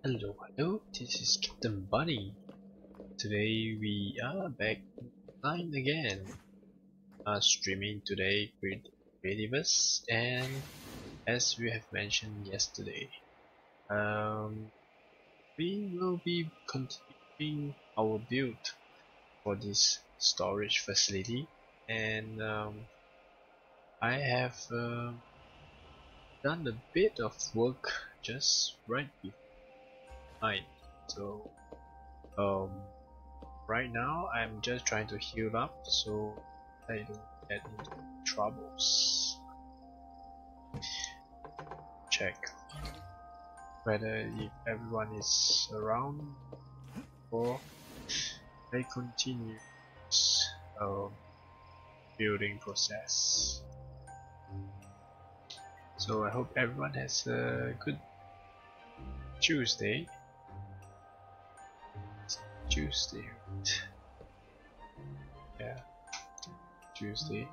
Hello, this is Captain Bunny. Today we are back online again. Streaming today with Creativerse, and as we have mentioned yesterday, we will be continuing our build for this storage facility, and I have done a bit of work just right before night. So right now I'm just trying to heal up so I don't get into troubles. Check whether if everyone is around or I continue this building process. So I hope everyone has a good Tuesday. Yeah, Tuesday.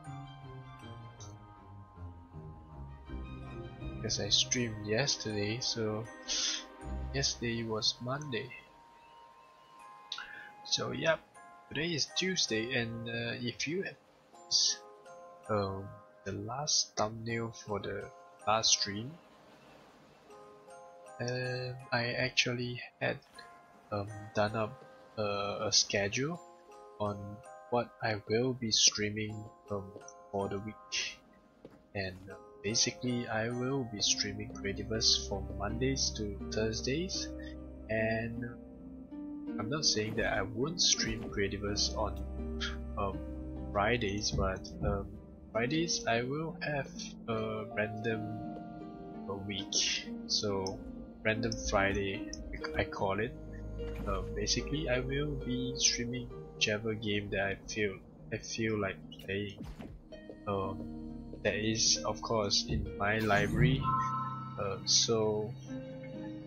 Because I streamed yesterday, so yesterday was Monday. So yep, today is Tuesday, and if you have the last thumbnail for the last stream, I actually had done up a schedule on what I will be streaming for the week, and basically I will be streaming Creativerse from Mondays to Thursdays, and I'm not saying that I won't stream Creativerse on Fridays, but Fridays I will have a random week, so random Friday I call it. Basically I will be streaming whichever game that I feel like playing. That is of course in my library, so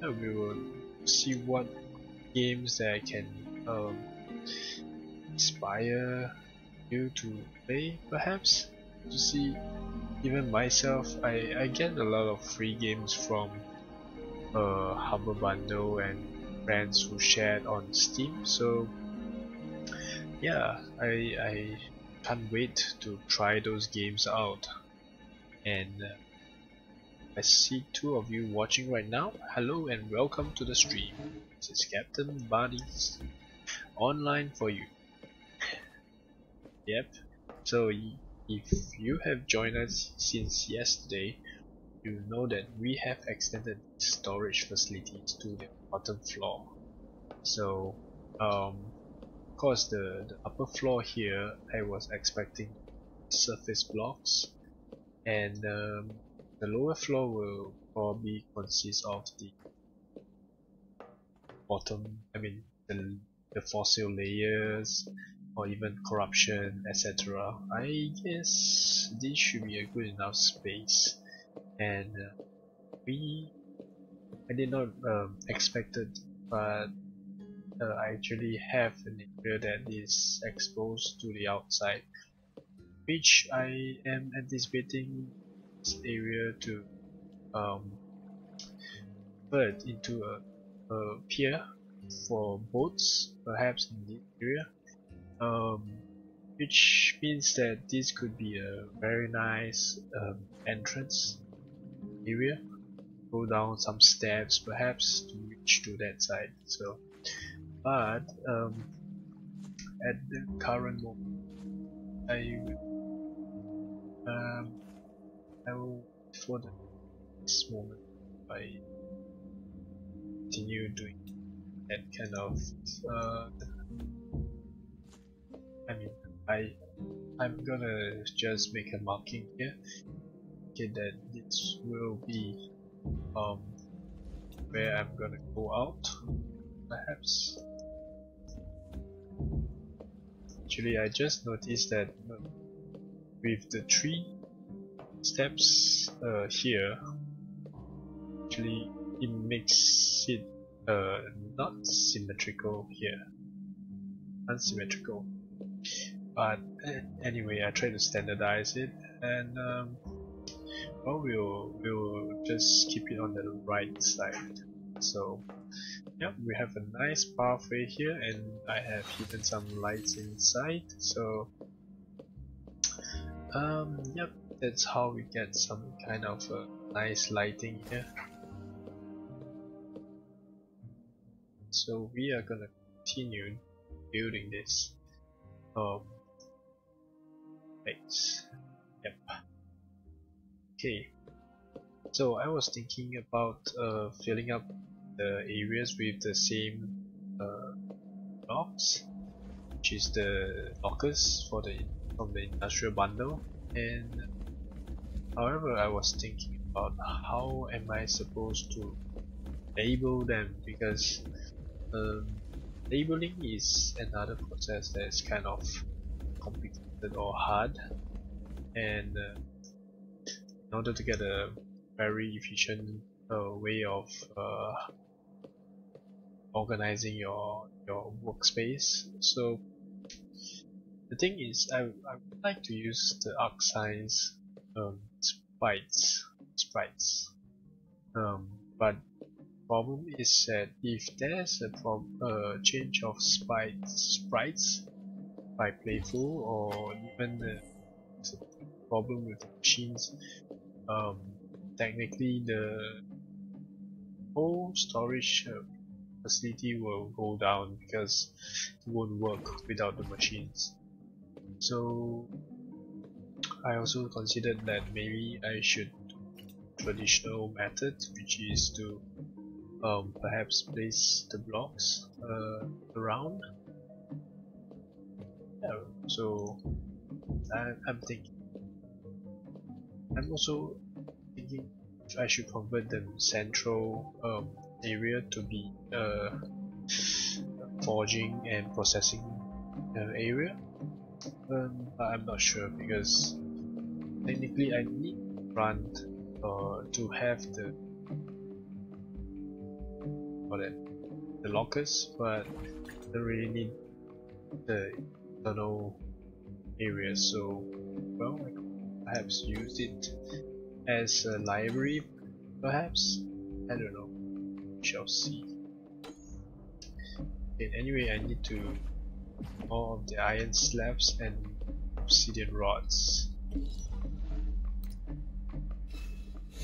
we will see what games that I can inspire you to play, perhaps to see. Even myself, I get a lot of free games from Humble Bundle and friends who shared on Steam, so yeah, I can't wait to try those games out. And I see two of you watching right now. Hello and welcome to the stream. This is Captain Bunny's online for you. Yep, so if you have joined us since yesterday, you know that we have extended storage facilities to the bottom floor. So of course the upper floor here I was expecting surface blocks, and the lower floor will probably consist of the bottom, the fossil layers, or even corruption, etc. I guess this should be a good enough space, and I did not expect it, but I actually have an area that is exposed to the outside, which I am anticipating this area to convert into a pier for boats, perhaps in this area, which means that this could be a very nice entrance area. Go down some steps perhaps to reach to that side. So, but at the current moment, I will for this moment I continue doing that kind of I'm gonna just make a marking here, okay, that this will be where I'm gonna go out, perhaps. Actually I just noticed that with the 3 steps here, actually it makes it not symmetrical here, unsymmetrical. But anyway, I try to standardize it, and well, we'll just keep it on the right side. So yep, we have a nice pathway here, and I have hidden some lights inside. So yep, that's how we get some kind of nice lighting here. So we are gonna continue building this base. Yep. Okay. So I was thinking about filling up the areas with the same blocks, which is the lockers from the industrial bundle. And however, I was thinking about how am I supposed to label them, because labeling is another process that is kind of complicated or hard, and in order to get a very efficient way of organizing your workspace. So the thing is, I would like to use the arc size sprites, but problem is that if there's a change of sprites by playful, or even there's a problem with the machines, technically the whole storage facility will go down because it won't work without the machines. So I also considered that maybe I should do traditional method, which is to perhaps place the blocks around. So I'm also thinking if I should convert the central area to be forging and processing area, but I'm not sure, because technically I need run to have the lockers, but I don't really need the internal area. So well, I could perhaps use it as a library, perhaps. I don't know. We shall see. Okay, anyway, I need to more of the iron slabs and obsidian rods.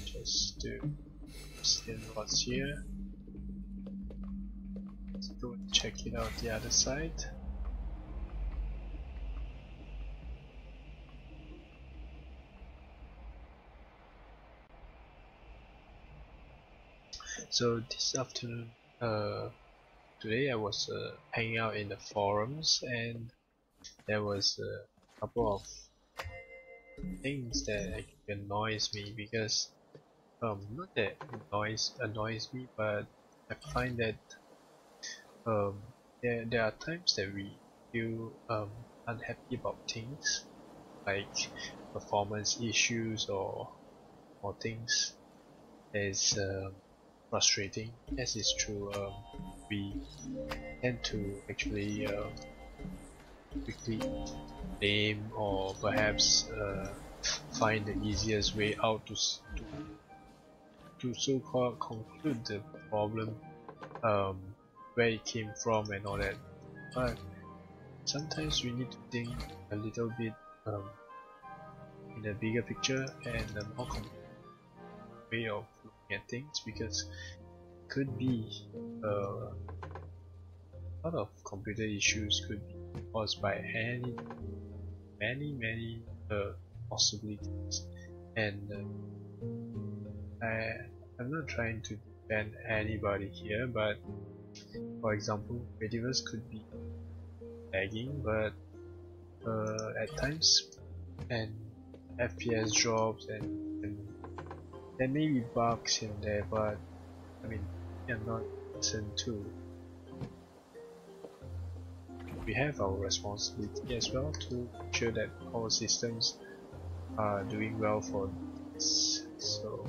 Just do obsidian rods here. Let's go and check it out the other side. So this afternoon, today I was hanging out in the forums, and there was a couple of things that actually annoys me, because not that annoys me, but I find that there are times that we feel unhappy about things, like performance issues or things that is frustrating. As is true, we tend to actually quickly blame, or perhaps find the easiest way out to so-called conclude the problem, where it came from and all that. But sometimes we need to think a little bit in a bigger picture and a more complete way of looking at things, because it could be a lot of computer issues could be caused by many possibilities, and I'm not trying to defend anybody here, but for example, Creativerse could be lagging, but at times, and FPS drops, and there may be bugs in there, but I mean, they're not innocent too. We have our responsibility as well to ensure that our systems are doing well for this. So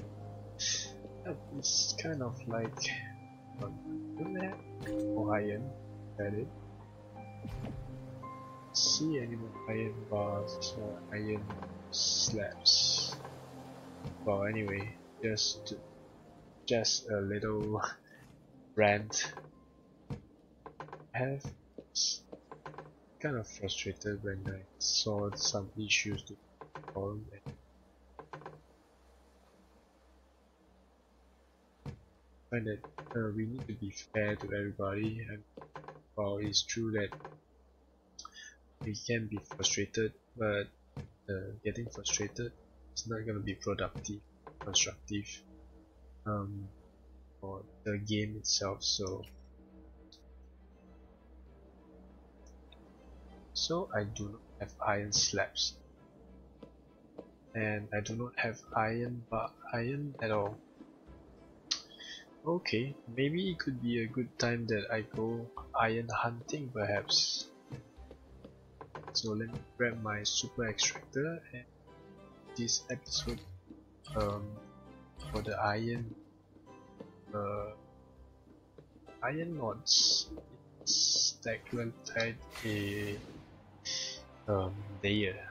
it's kind of like don't have more iron at it. See any more iron bars or iron slabs? Well, anyway, just a little rant. I have kind of frustrated when I saw some issues to solve, and find that we need to be fair to everybody. And while it's true that we can be frustrated, but getting frustrated is not going to be productive, constructive for the game itself. So I do not have iron slabs, and I do not have iron at all. Okay, maybe it could be a good time that I go iron hunting perhaps. So let me grab my super extractor, and this episode for the iron rods, stackletite a layer.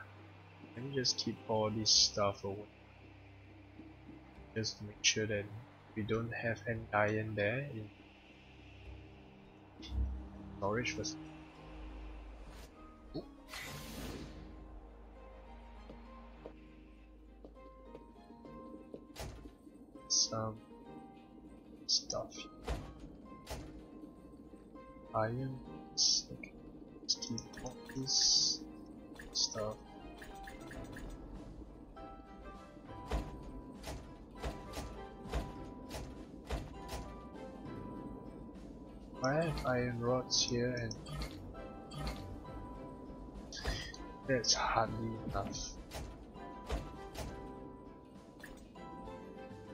Let me just keep all this stuff away, just to make sure that we don't have any iron there in storage facility. Some stuff. Iron. Okay. Let's keep all this stuff. I have iron rods here, and that's hardly enough.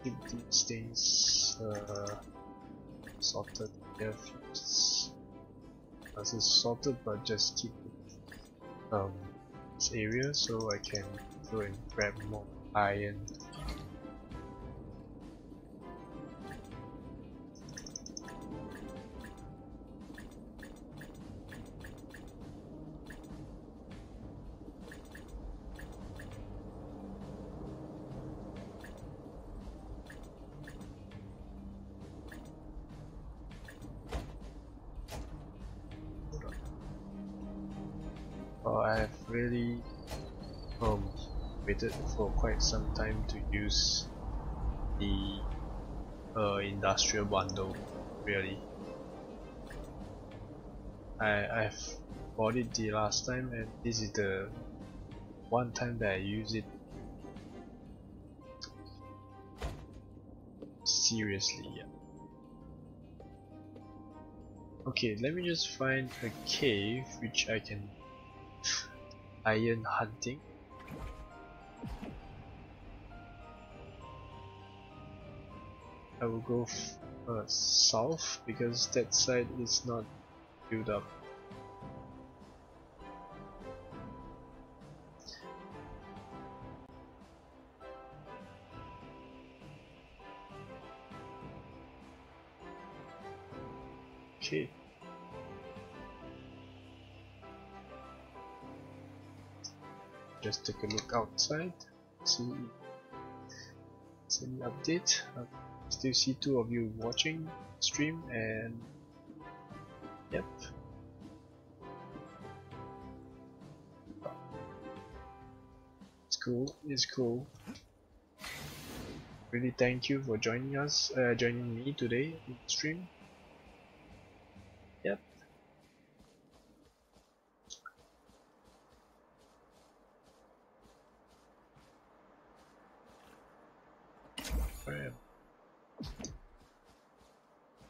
Keep these things sorted here first. This is sorted, but just keep this area so I can go and grab more iron. I have really waited for quite some time to use the industrial bundle. Really, I've bought it the last time, and this is the one time that I use it seriously. Yeah. Okay, let me just find a cave which I can iron hunting. I will go south because that side is not built up. Okay. Just take a look outside, see any update. Still see two of you watching stream, and yep. It's cool, it's cool. Really thank you for joining us, joining me today in stream. Yep.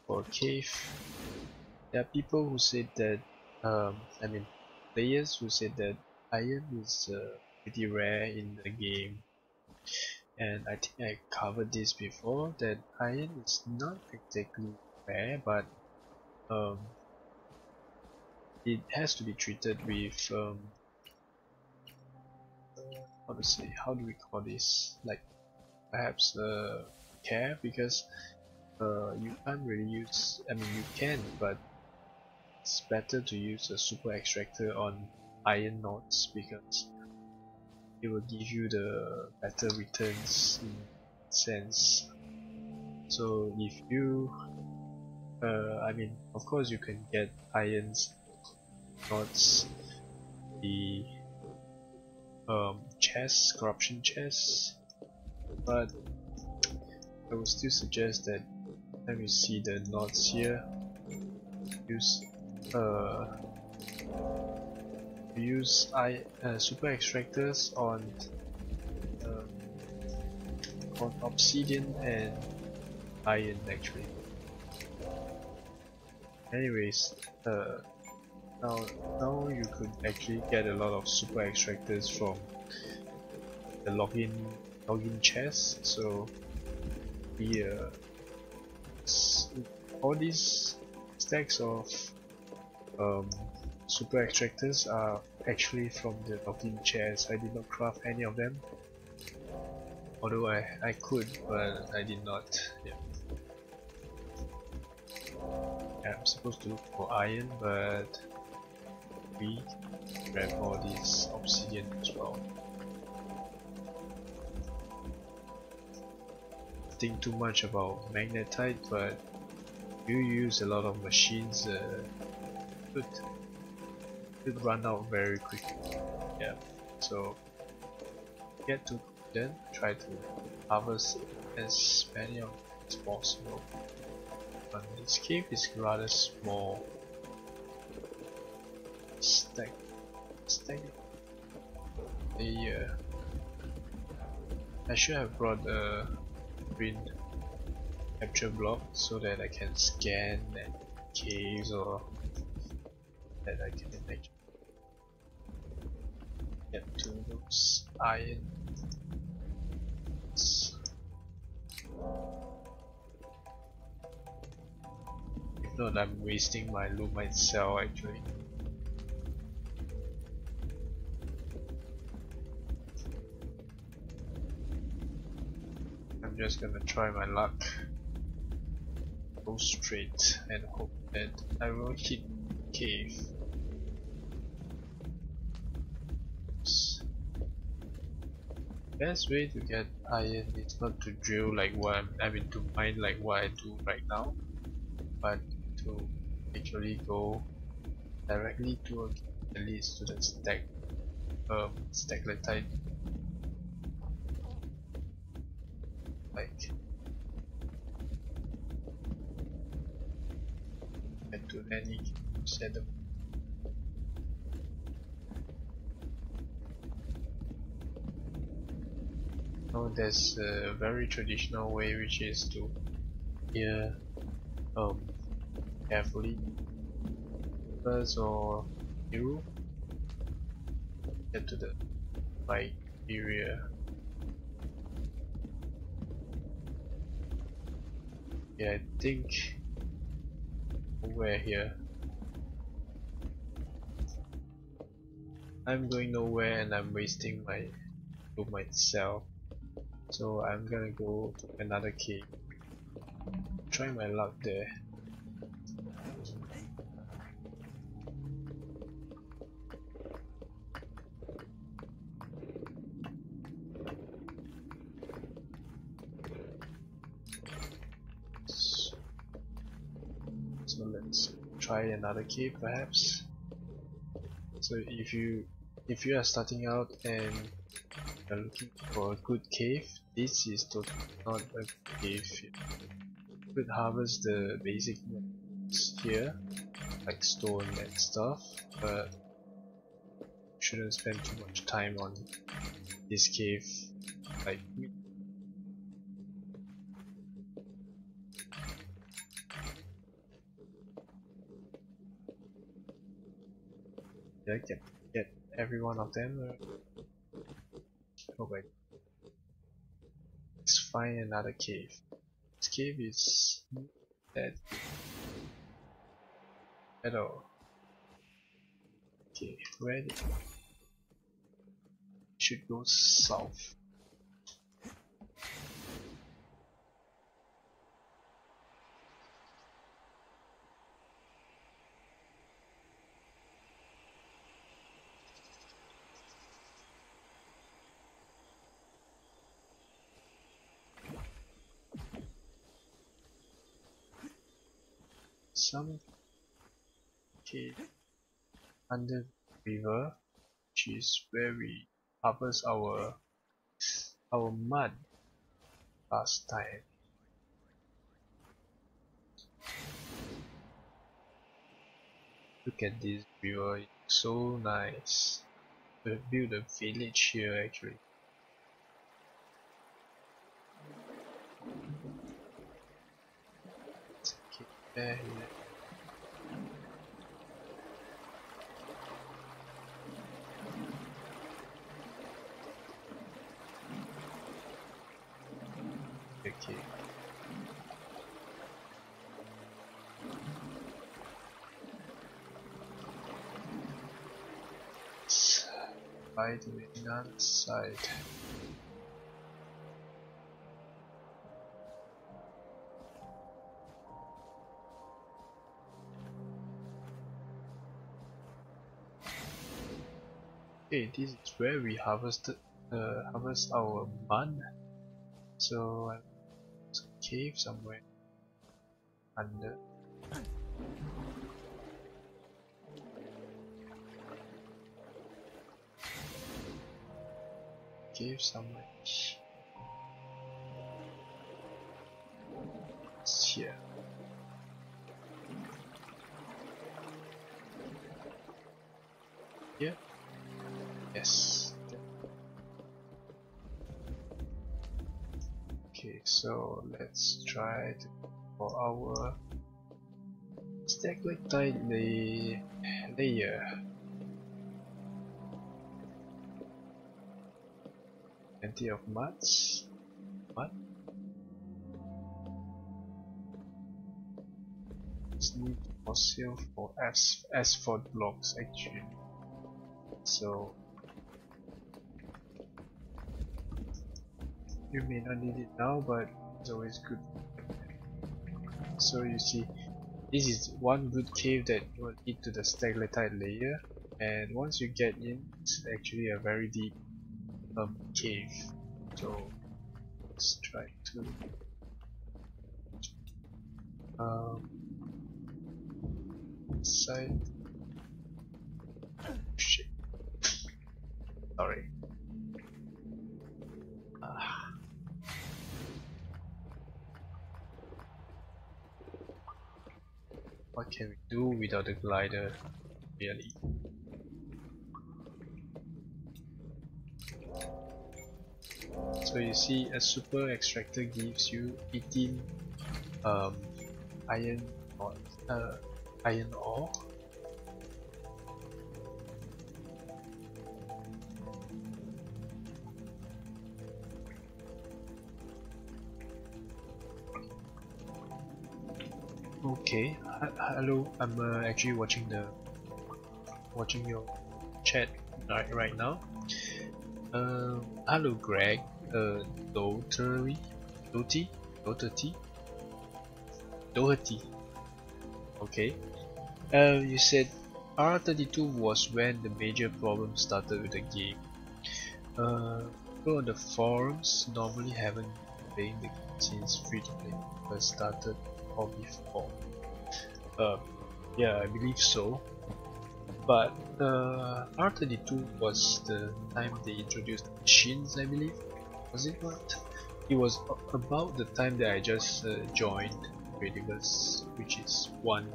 For cave, there are people who said that, I mean, players who said that iron is pretty rare in the game, and I think I covered this before, that iron is not exactly rare, but it has to be treated with how do we call this, like perhaps care, because you can't really use, I mean you can, but it's better to use a super extractor on iron nodes because it will give you the better returns in sense. So if you I mean, of course you can get irons, nots, the chests, corruption chests, but I would still suggest that let me see the nots here. Use super extractors um, on obsidian and iron actually. Anyways, now you could actually get a lot of super extractors from the login chest. So the all these stacks of super extractors are actually from the login chest. I did not craft any of them, although I could, but I did not. Yeah. I'm supposed to look for iron, but we grab all these obsidian as well. Think too much about magnetite, but you use a lot of machines, could run out very quickly. Yeah, so get to then try to harvest as many of them as possible. But this cave is rather small. Stack. I should have brought a green capture block so that I can scan and caves, or that I can actually get to those iron. If not, I'm wasting my lumite cell actually. I'm just gonna try my luck. Go straight and hope that I will hit cave. Best way to get iron is not to drill like what to mine like what I do right now, but to actually go directly to a cave that leads to the stalactite, like get to any sediment. Now there's a very traditional way, which is to clear carefully first, or you get to the right area. Yeah, I think nowhere here. I'm going nowhere and I'm wasting my myself. So I'm gonna go to another cave. Try my luck there. So let's try another cave perhaps. So if you are starting out and you're looking for a good cave, this is totally not a cave. You could harvest the basic ones here, like stone and stuff, but shouldn't spend too much time on this cave like me. Did I get every one of them? Oh wait. Let's find another cave. This cave is dead at all. Okay, where did should go south. some cave under the river, which is where we harvest our mud last time. Look at this river, it's so nice. We build a village here actually. Okay, there. Okay. By the mainland side. Okay, this is where we harvest our mud. So there's a cave somewhere under. Cave somewhere. It's here. Here? Yes. Okay, so let's try to for our stalactite layer. Plenty of mud. Just need fossil for asphalt blocks actually. So you may not need it now, but it's always good. So you see, this is one good cave that will lead to the stalactite layer, and once you get in, it's actually a very deep cave. So let's try to side. Shit. Sorry. What can we do without a glider, really? So you see, a super extractor gives you 18 iron ore. Okay, hello. I'm actually watching your chat right now. Hello, Greg. Doherty. Okay. You said R32 was when the major problem started with the game. People on the forums normally haven't been playing the game since free to play first started or before. Yeah, I believe so. But R32 was the time they introduced machines, I believe. Was it not? It was about the time that I just joined Creativerse, which is 1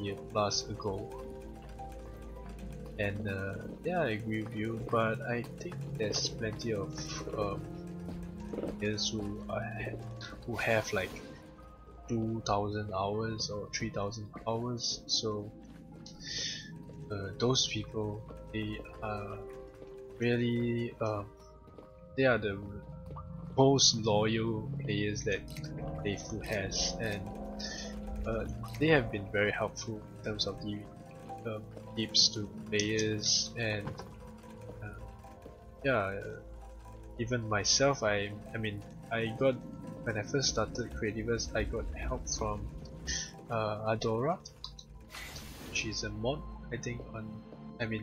year plus ago. And yeah, I agree with you, but I think there's plenty of players who have like 2,000 hours or 3,000 hours, so those people, they are really they are the most loyal players that Playful has, and they have been very helpful in terms of giving tips to players, and yeah, even myself, I mean, I got, when I first started Creativerse, I got help from Adora. She's a mod, I think,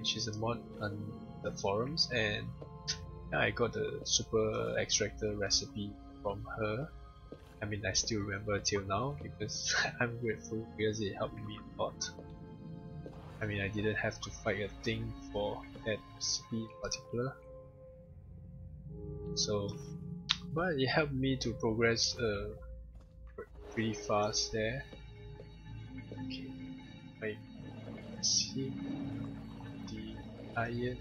she's a mod on the forums, and yeah, I got the super extractor recipe from her. I mean, I still remember till now because I'm grateful because it helped me a lot. I mean, I didn't have to fight a thing for that recipe in particular. So, but it helped me to progress pretty fast there. Okay, right. Let's see the iron.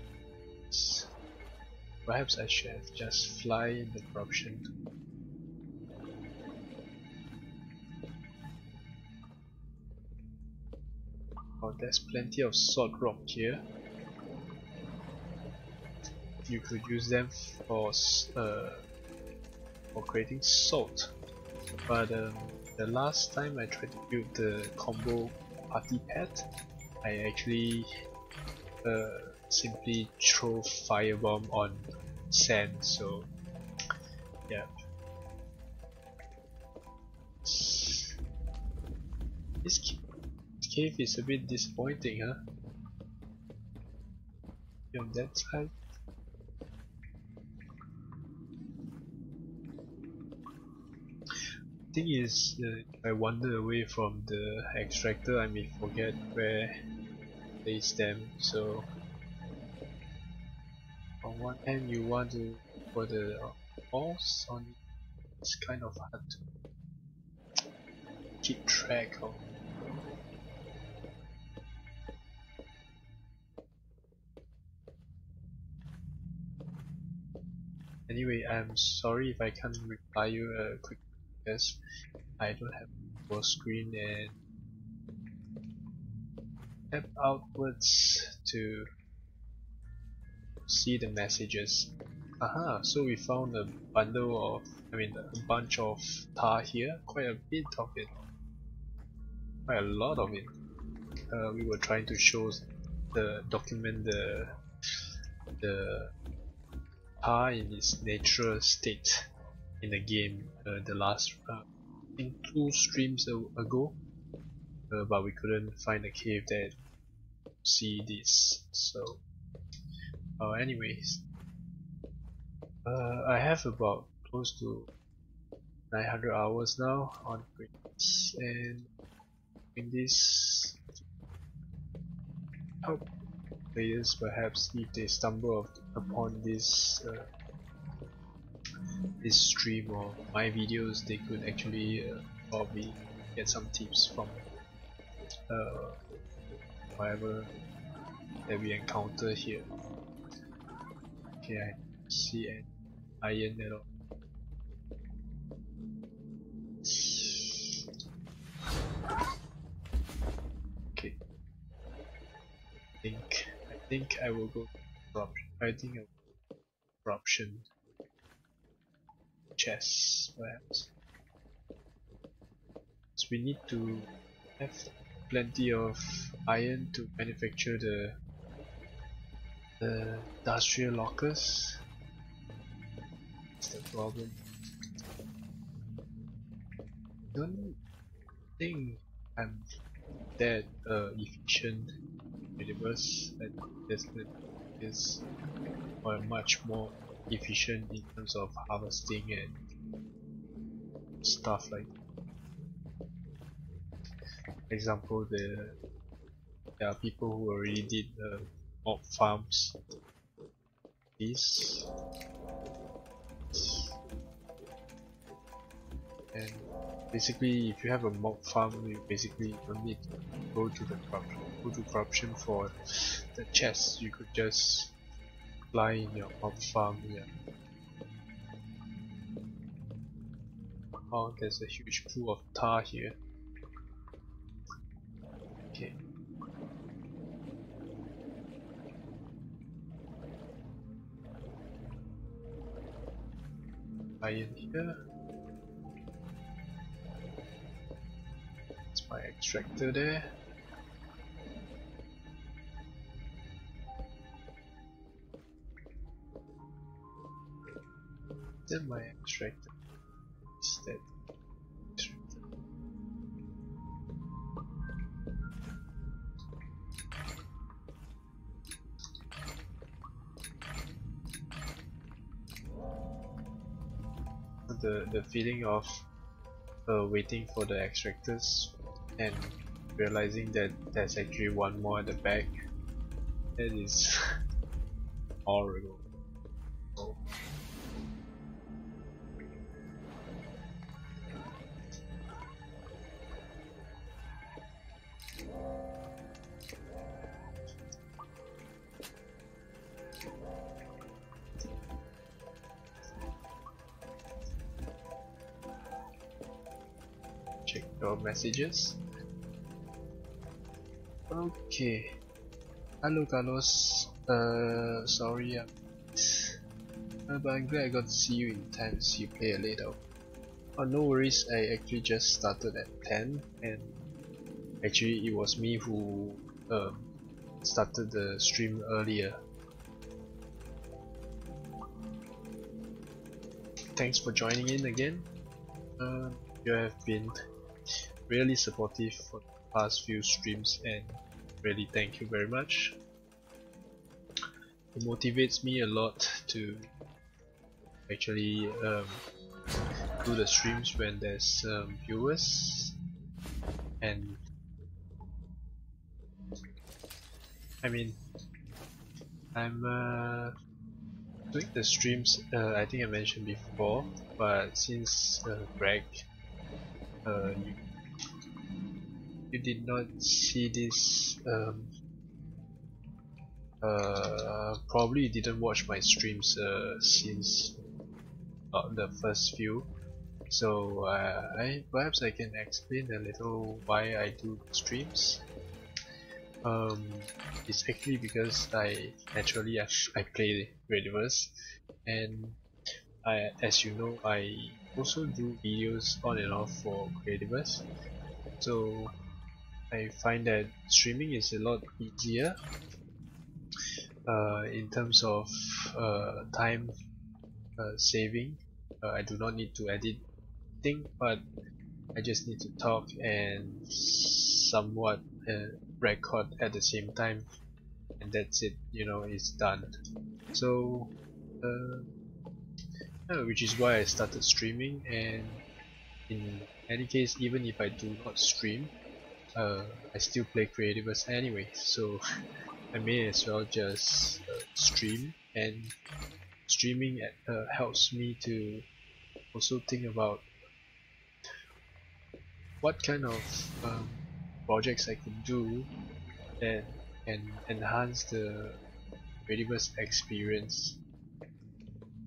Perhaps I should have just fly in the corruption. Oh, there's plenty of sword rock here. You could use them for creating salt. But the last time I tried to build the combo party pet, I actually simply throw firebomb on sand. So yeah. This cave is a bit disappointing, huh? On that side. Thing is, if I wander away from the extractor, I may forget where to place them. So on one hand, you want to for the walls on it's kind of hard to keep track of. Anyway, I'm sorry if I can't reply you quick because I don't have a full screen and tap outwards to see the messages. Aha, so we found a bundle of, a bunch of tar here, quite a bit of it, quite a lot of it. We were trying to document the tar in its natural state in the game. The last, I think 2 streams ago, but we couldn't find a cave that see this. So, anyways, I have about close to 900 hours now on Creativerse, and in this help players perhaps if they stumble upon this this stream or my videos, they could actually probably get some tips from whatever that we encounter here. Okay, I see an iron at all. Okay, I think I will go corruption. I think I will go corruption chess perhaps. So we need to have plenty of iron to manufacture the industrial lockers. That's the problem. Don't think I'm that efficient in Creativerse. I think is much more efficient in terms of harvesting and stuff like that. For example, there are people who already did mob farms. This and basically, if you have a mob farm, you basically don't need to go to corruption for the chests. You could just fly in your mob farm here. Oh, there's a huge pool of tar here. Okay. Iron here. That's my extractor there. Then my extractor is that extractor. The feeling of waiting for the extractors and realizing that there's actually one more at the back. That is horrible. So, check your messages. Okay. Hello Carlos. Sorry, but I'm glad I got to see you in time to see you play a little. Oh, no worries. I actually just started at 10, and actually it was me who started the stream earlier. Thanks for joining in again. You have been really supportive for the past few streams, and really thank you very much. It motivates me a lot to actually do the streams when there's viewers, and I mean I'm doing the streams, I think I mentioned before, but since Greg, you did not see this, probably you didn't watch my streams since the first few, so perhaps I can explain a little why I do streams. It's actually because I play Creativerse, and as you know, I also do videos on and off for Creativerse, so I find that streaming is a lot easier in terms of time saving. I do not need to edit things, but I just need to talk and somewhat record at the same time, and that's it, you know, it's done. So which is why I started streaming, and in any case, even if I do not stream, I still play Creativerse anyway, so I may as well just stream, and streaming helps me to also think about what kind of projects I can do and enhance the Creativerse experience.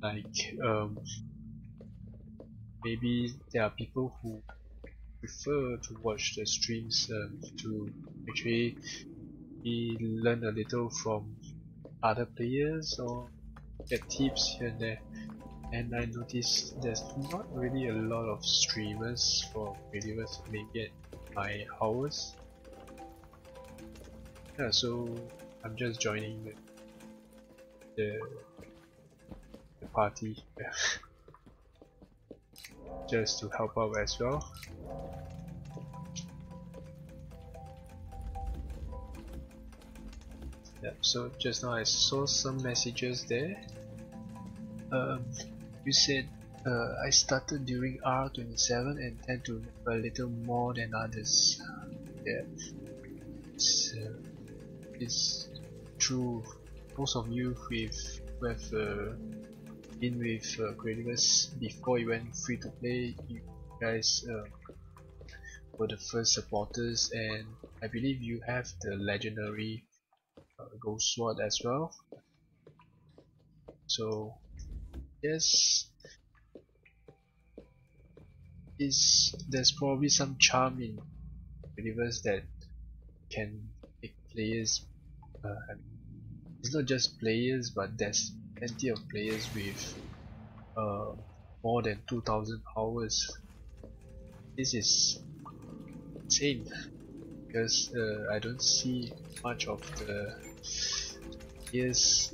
Like maybe there are people who prefer to watch the streams to actually learn a little from other players or get tips here and there, and I noticed there's not really a lot of streamers for Creativerse, maybe at my hours. Yeah, so I'm just joining the party just to help out as well. Yeah, so just now I saw some messages there. You said I started during R27 and tend to remember a little more than others. Yeah, it's true. Most of you who have been with Creativerse before you went free to play, you guys were the first supporters, and I believe you have the legendary gold sword as well. So yes, there's probably some charm in Creativerse that can make players, it's not just players, but there's plenty of players with more than 2000 hours. This is insane, because I don't see much of the players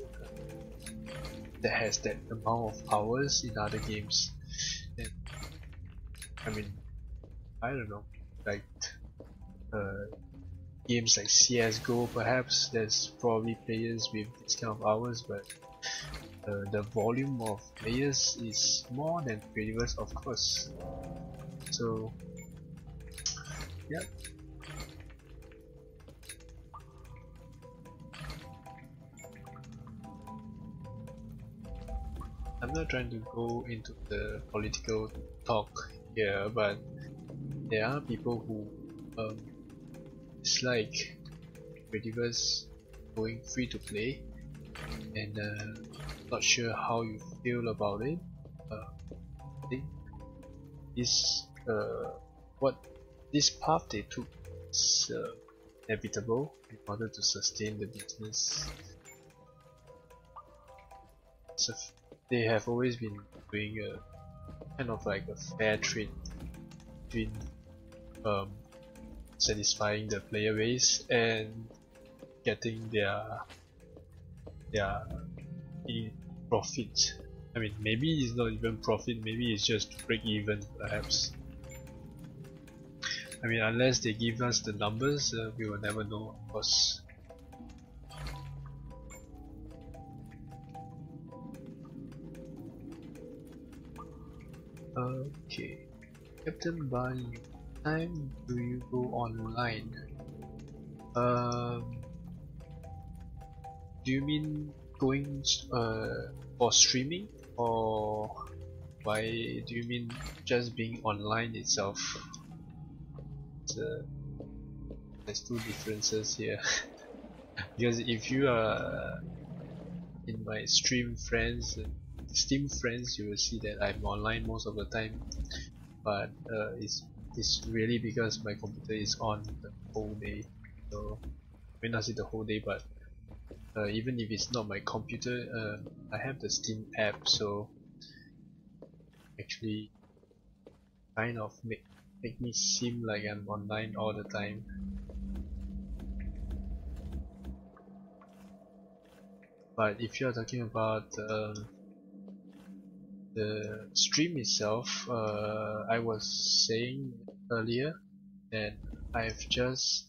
that has that amount of hours in other games. And, I mean, I don't know, like games like CSGO, perhaps there's probably players with this kind of hours, but the volume of players is more than Creativerse, of course. So yeah. I'm not trying to go into the political talk here, but there are people who dislike Creativerse going free to play, and not sure how you feel about it. I think this what this path they took is inevitable in order to sustain the business. So they have always been doing a kind of like a fair trade between satisfying the player base and getting their profit. I mean, maybe it's not even profit, maybe it's just break even perhaps. I mean, unless they give us the numbers, we will never know, of course. Okay, Captain Bunny, what time do you go online? Do you mean going for streaming, or why do you mean just being online itself? There's two differences here. Because if you are in my stream friends, Steam friends, you will see that I'm online most of the time, but it's really because my computer is on the whole day. So I may not say the whole day, but even if it's not my computer, I have the Steam app, so actually kind of make me seem like I'm online all the time. But if you're talking about the stream itself, I was saying earlier that I've just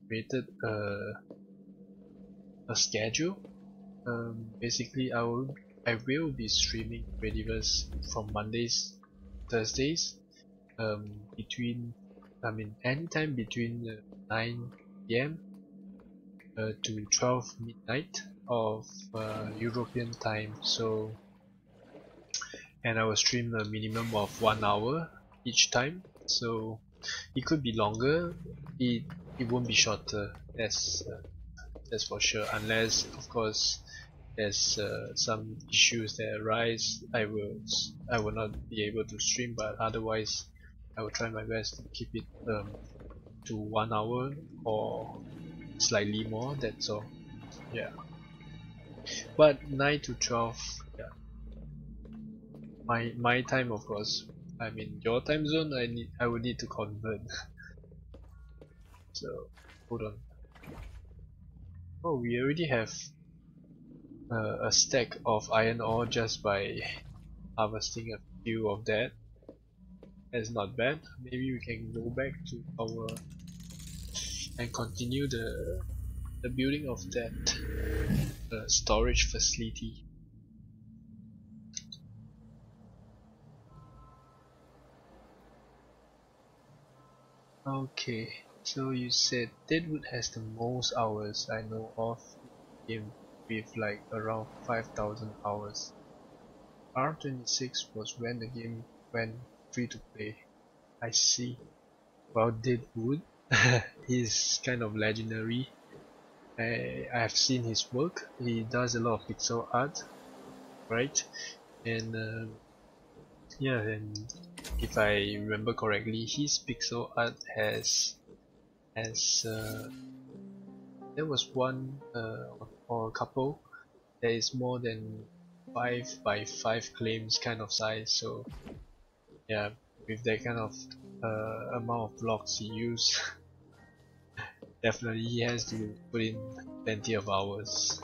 created a schedule. Basically, I will be streaming Creativerse from Mondays, Thursdays, anytime between 9 p.m. To 12 midnight of European time. So, and I will stream a minimum of 1 hour each time. So it could be longer. It won't be shorter. That's for sure. Unless, of course, there's some issues that arise, I will not be able to stream. But otherwise, I will try my best to keep it to 1 hour or slightly more. That's all. Yeah. But 9 to 12, yeah. My time, of course. I mean, your time zone, I would need to convert. So hold on. Oh, we already have a stack of iron ore just by harvesting a few of that. That's not bad. Maybe we can go back to our and continue the building of that storage facility. Okay, so you said Deadwood has the most hours I know of in game, with like around 5,000 hours. R26 was when the game went free to play. I see. Well, Deadwood, he's kind of legendary. I have seen his work. He does a lot of pixel art, right? And yeah, and if I remember correctly, his pixel art has there was one or a couple that is more than 5 by 5 claims kind of size. So yeah, with that kind of amount of blocks he used, definitely he has to put in plenty of hours.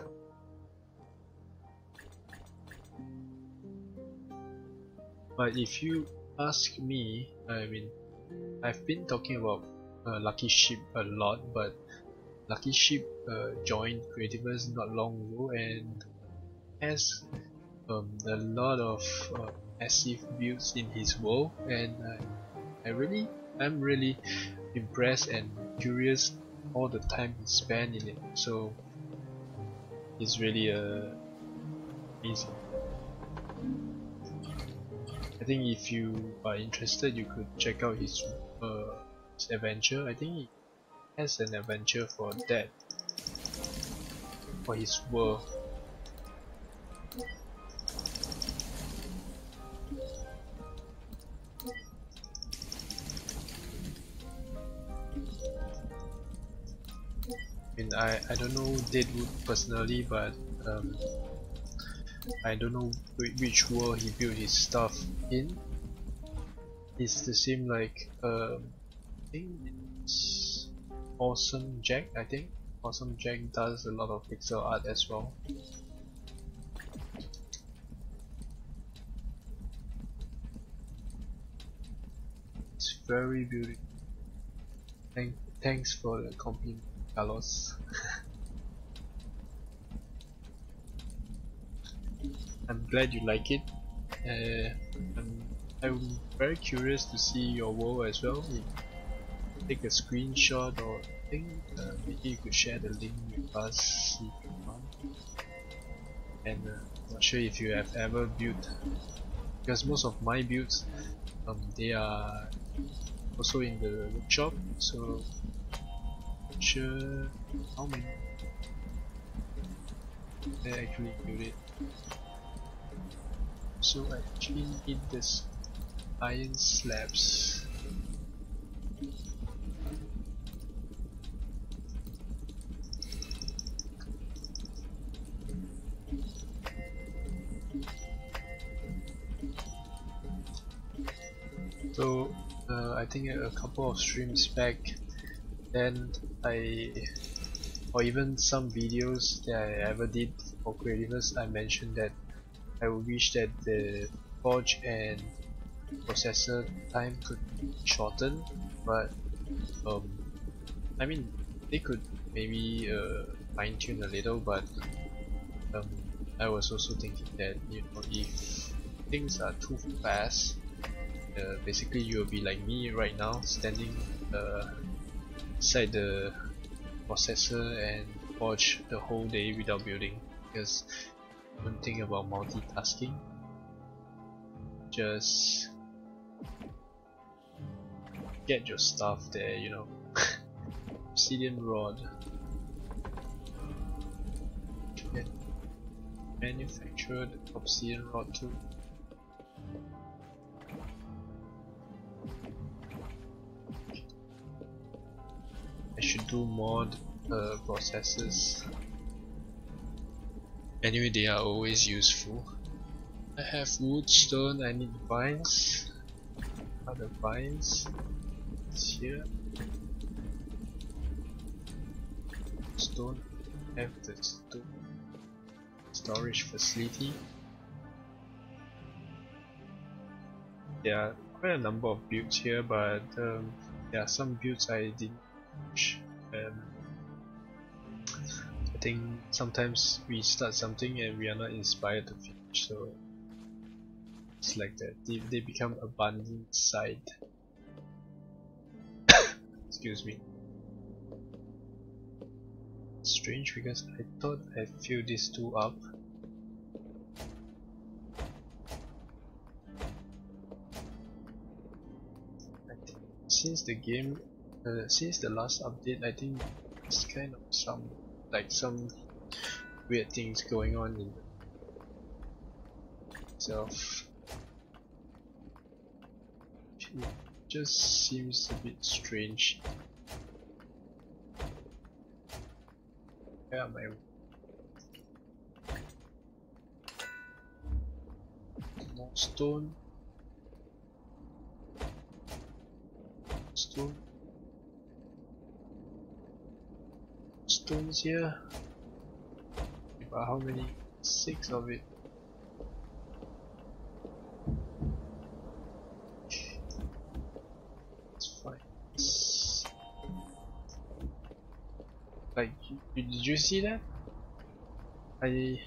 But if you ask me, I mean, I've been talking about Lucky Sheep a lot, but Lucky Sheep joined Creativerse not long ago and has a lot of massive builds in his world, and I'm really impressed and curious all the time he spent in it. So it's really amazing. I think if you are interested, you could check out his adventure. I think he has an adventure for that, for his world. I mean, I don't know Deadwood personally, but I don't know which world he built his stuff in. It's the same like I think it's Awesome Jack. I think Awesome Jack does a lot of pixel art as well. It's very beautiful. Thanks for the compliment, Carlos. I'm glad you like it. I'm very curious to see your world as well. Take a screenshot or thing. Maybe you could share the link with us if you want. And I'm not sure if you have ever built, because most of my builds they are also in the workshop, so not sure how many I actually built it. So I actually need this iron slabs. So I think a couple of streams back, then or even some videos that I ever did for Creativerse, I mentioned that I would wish that the forge and processor time could be shortened, but I mean they could maybe fine tune a little, but I was also thinking that, you know, if things are too fast, basically you'll be like me right now, standing inside the processor and forge the whole day without building, because don't think about multitasking. Just get your stuff there, you know. Obsidian rod. Can manufacture the obsidian rod too. I should do mod processes. Anyway, they are always useful. I have wood, stone, I need vines. Other vines. It's here. Stone. I have the stone storage facility. There are quite a number of builds here, but there are some builds I didn't finish. I think sometimes we start something and we are not inspired to finish, so it's like that. They become abandoned side. Excuse me. Strange, because I thought I filled these two up. I think since the game, since the last update, I think it's kind of some weird things going on in itself. It just seems a bit strange. Where am I? More stone. Stones here. But how many? 6 of it. It's fine. Like, did you see that? The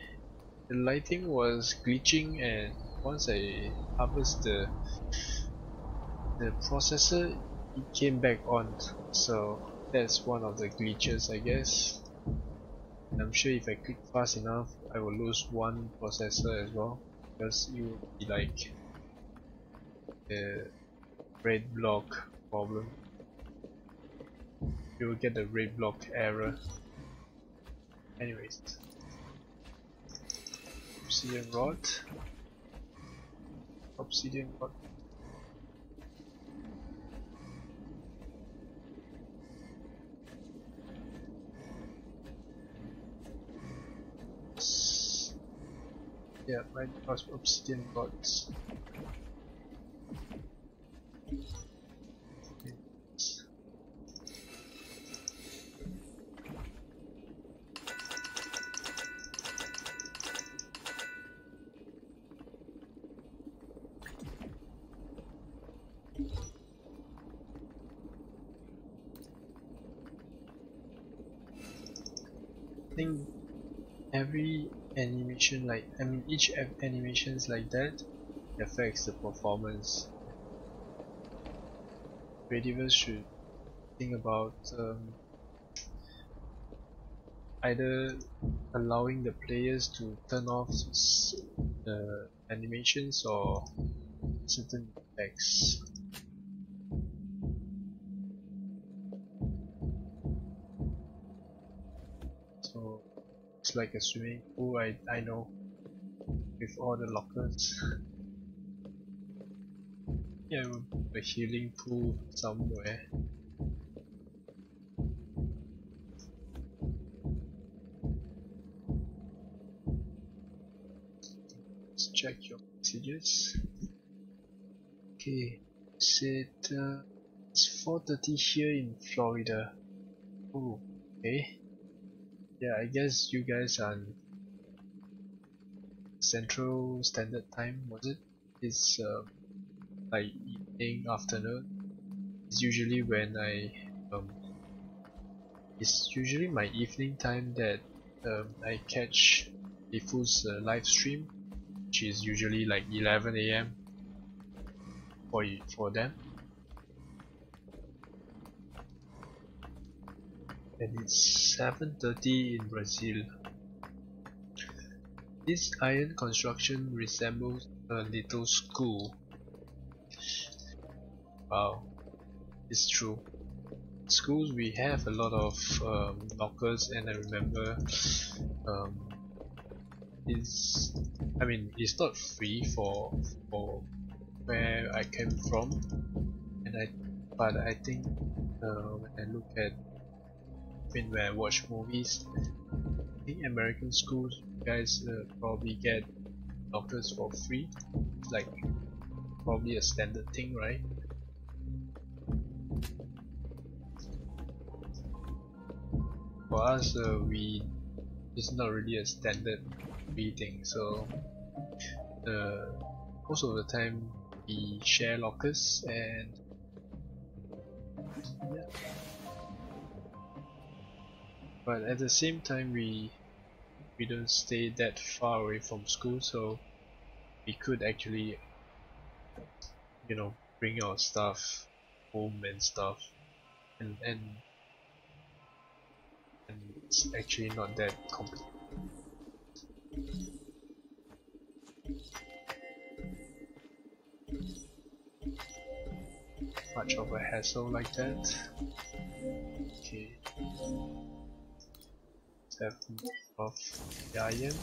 lighting was glitching and once I harvest the processor, it came back on, so that's one of the glitches, I guess. I'm sure if I click fast enough, I will lose one processor as well, because it will be like the red block problem. You will get the red block error. Anyways, obsidian rod. Obsidian rod. Yeah, right, obsidian rods. I think every animation, like each animations like that affects the performance. Creativerse should think about either allowing the players to turn off the animations or certain effects. So it's like a swimming pool, I know, with all the lockers. Yeah, a healing pool somewhere. Let's check your messages. Okay, said it's 4:30 here in Florida. Oh, okay. Yeah, I guess you guys are on Central Standard Time, was it? It's like evening, afternoon. It's usually when it's usually my evening time that I catch Ifu's live stream, which is usually like 11 AM for them. And it's 7:30 in Brazil. This iron construction resembles a little school. Wow, it's true. Schools, we have a lot of lockers, and I remember it's not free for where I came from, but I think when I look at when I watch movies, I think American schools, you guys probably get lockers for free. It's like probably a standard thing, right? For us, it's not really a standard free thing, so most of the time we share lockers, and yeah. But at the same time, we don't stay that far away from school, so we could actually, bring our stuff home and stuff, and it's actually not that complicated. Much of a hassle like that. Okay. Let's have more of the iron.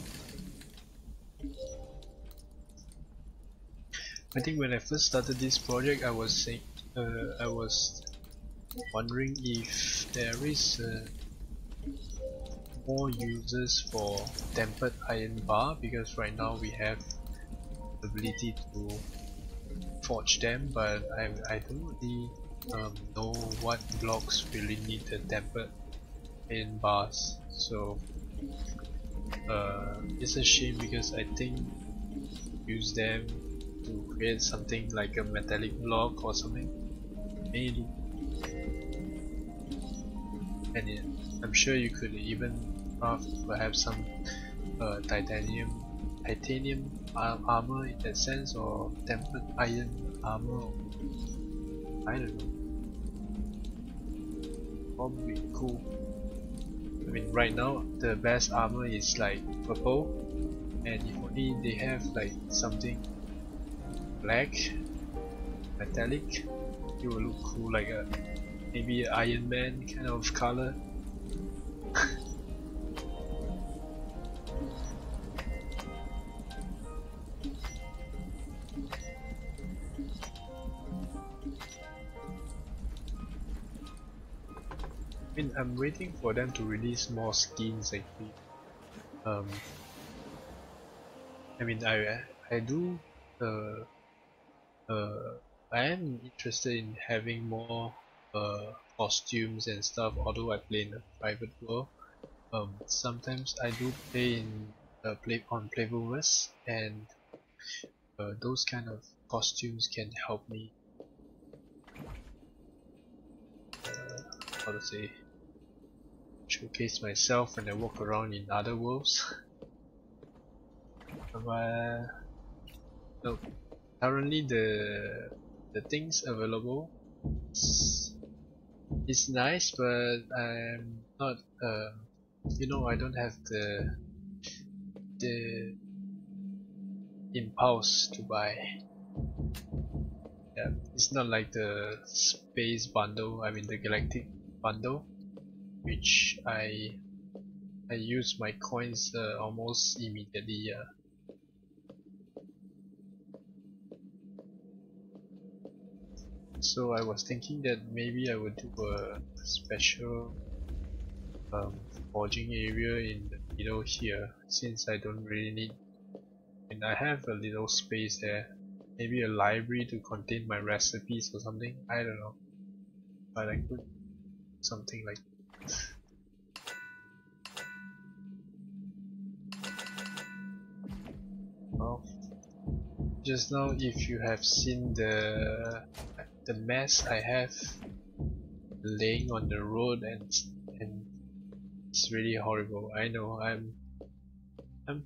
I think when I first started this project, I was wondering if there is more users for tempered iron bar, because right now we have the ability to forge them, but I don't really know what blocks really need the tempered iron bars. So it's a shame, because I think use them to create something like a metallic block or something, maybe. And I'm sure you could even craft perhaps some titanium titanium armor in that sense, or tempered iron armor. I don't know. Probably cool. I mean, right now the best armor is like purple, and if only they have like something black, metallic, it will look cool, like a maybe Iron Man kind of color. I mean, I'm waiting for them to release more skins actually. I mean, I do uh, I am interested in having more costumes and stuff. Although I play in a private world, sometimes I do play in play on Playverse, and those kind of costumes can help me. How to say? Showcase myself when I walk around in other worlds. But no, currently the things available is nice, but I'm not. You know, I don't have the impulse to buy. Yeah, it's not like the space bundle. I mean the galactic bundle, which I use my coins almost immediately. So I was thinking that maybe I would do a special forging area in the middle here, since I don't really need, and I have a little space there. Maybe a library to contain my recipes or something. I don't know, but I could something like that. Well, just now, if you have seen the mess I have laying on the road, and it's really horrible. I know I'm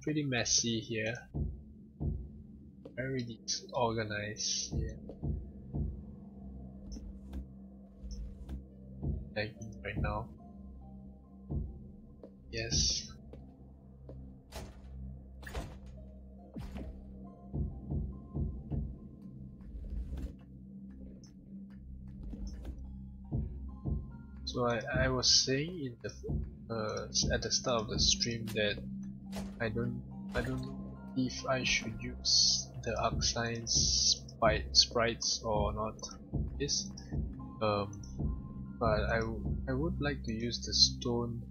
pretty messy here, very disorganized. Yeah, lagging right now. Yes. So I was saying in the at the start of the stream that I don't know if I should use the arc science sprites or not. This but I would like to use the stone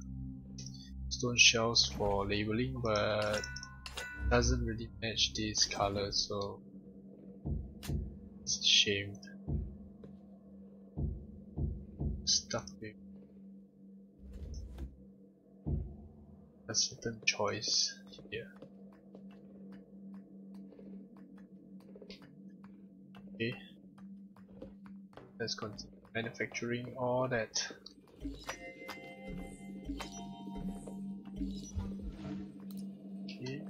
shells for labeling, but doesn't really match these colors, so it's a shame. Stuck with a certain choice here. Okay, let's continue manufacturing all that. Okay.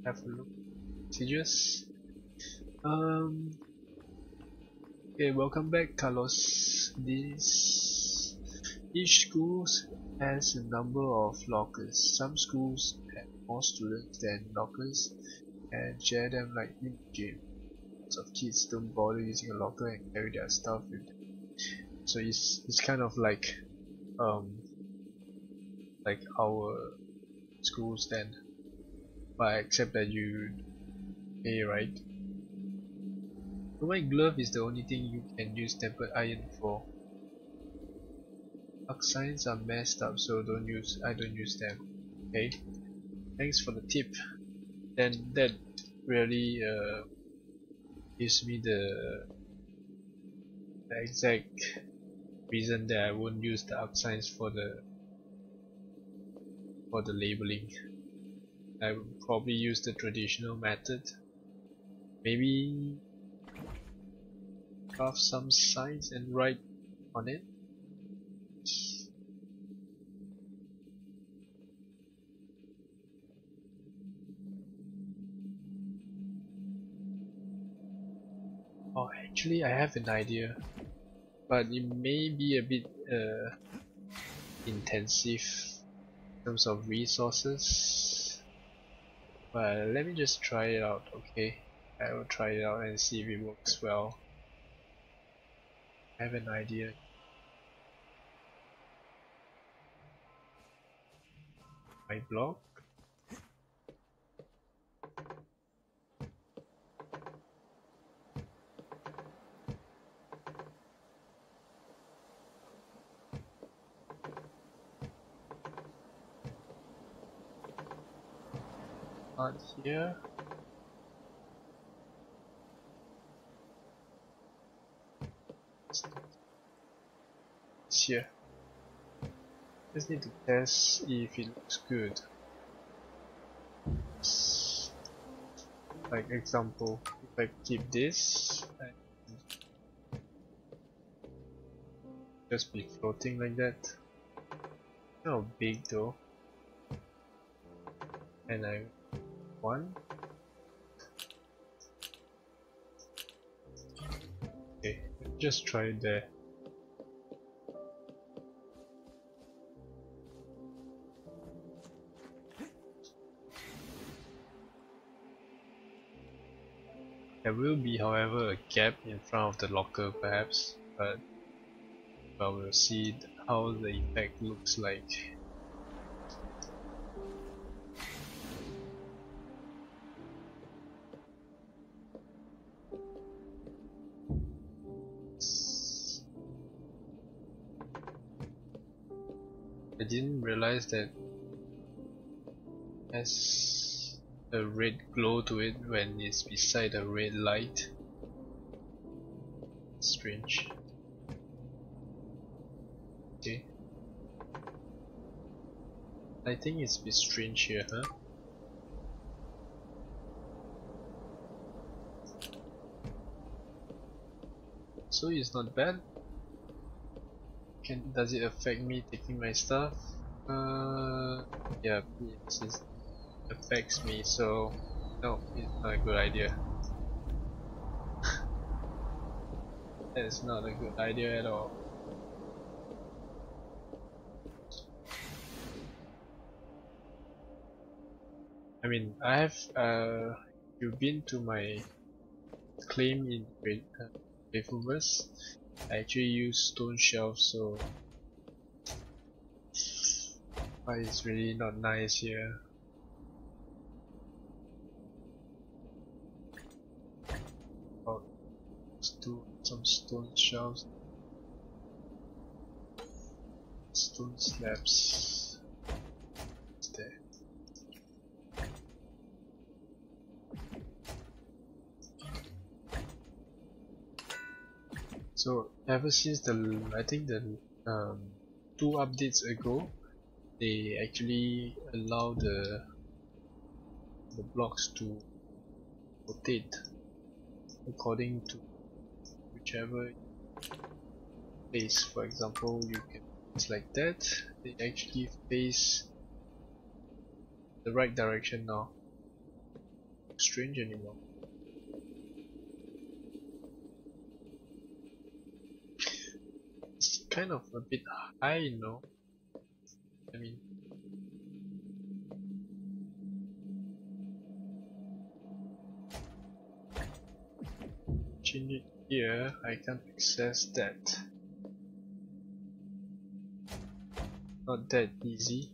Have a look. Messages. Okay, welcome back, Carlos. Each school has a number of lockers. Some schools have more students than lockers and share them like in game. Lots of kids don't bother using a locker and carry their stuff with them. So it's kind of like our schools then, but except that you pay, right? The white glove is the only thing you can use tempered iron for. Arc signs are messed up, so I don't use them. Okay, thanks for the tip. Then that really gives me the exact reason that I won't use the arc signs for the labeling. I would probably use the traditional method. Maybe craft some signs and write on it. Oh, actually I have an idea, but it may be a bit intensive in terms of resources. But let me just try it out, okay? I will try it out and see if it works well. I have an idea. My blog. Not here. It's here. Just need to test if it looks good. Like example, if I keep this, I can just be floating like that. Not big though. And I one. Okay, just try it there. There will be, however, a gap in front of the locker perhaps, but we'll see how the effect looks like. I didn't realize that it has a red glow to it when it's beside a red light. Strange. Okay. I think it's a bit strange here, huh? So it's not bad. Does it affect me taking my stuff? Yeah, it affects me, so no, it's not a good idea. That's not a good idea at all. I mean, I have you've been to my claim in Creativerse. I actually use stone shelves, so but it's really not nice here. Oh, let's do some stone shelves, stone slabs. It's there. So ever since I think the 2 updates ago, they actually allow the blocks to rotate according to whichever face. For example, you can it's like that. They actually face the right direction now. Strange anymore. It's kind of a bit high, you know. I mean, change it here. I can't access that. Not that easy.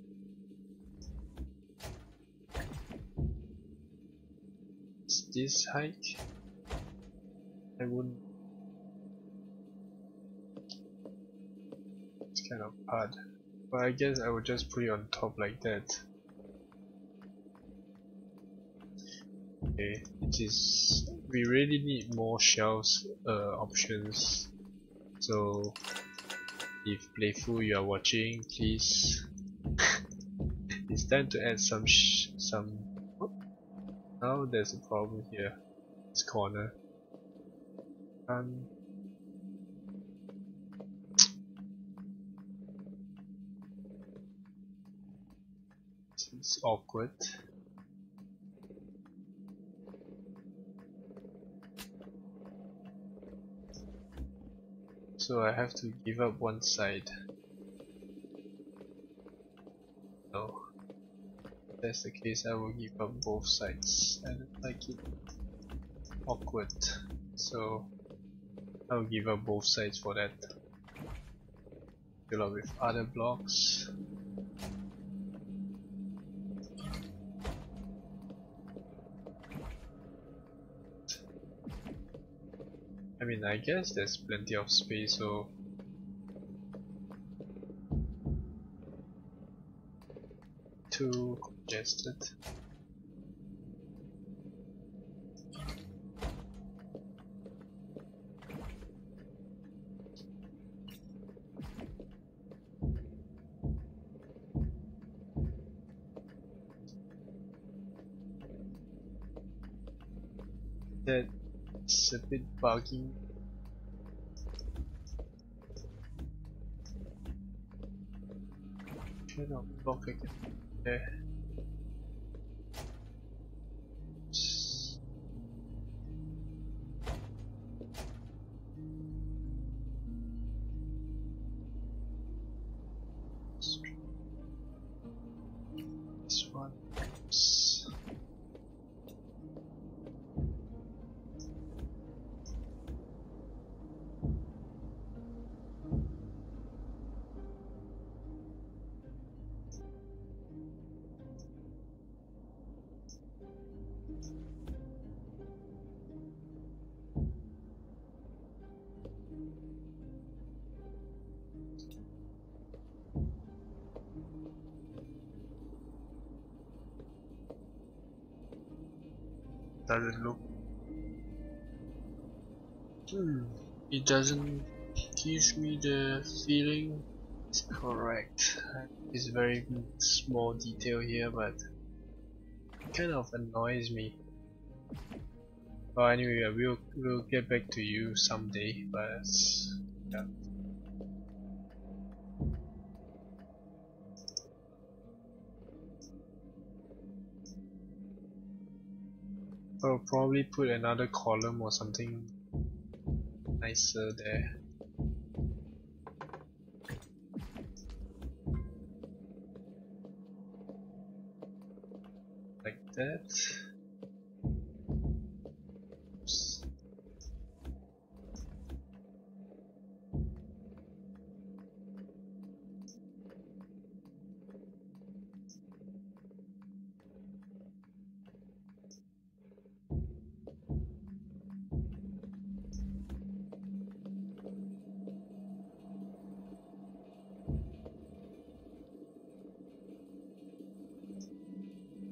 It's this height. I wouldn't. It's kind of hard. But I guess I would just put it on top like that. Okay, we really need more shelves options. So if Playful you are watching, please it's time to add some oh, now there's a problem here. This corner. It's awkward. So I have to give up one side. No. If that's the case, I will give up both sides. I don't like it awkward. So I'll give up both sides for that. Fill up with other blocks. I mean, I guess there's plenty of space, so too congested. That's a bit buggy. Cannot block again there. This one. Doesn't look. It doesn't give me the feeling it's correct. It's very small detail here, but it kind of annoys me. Well, anyway, we'll get back to you someday, but yeah. I'll probably put another column or something nicer there. Like that. Oops.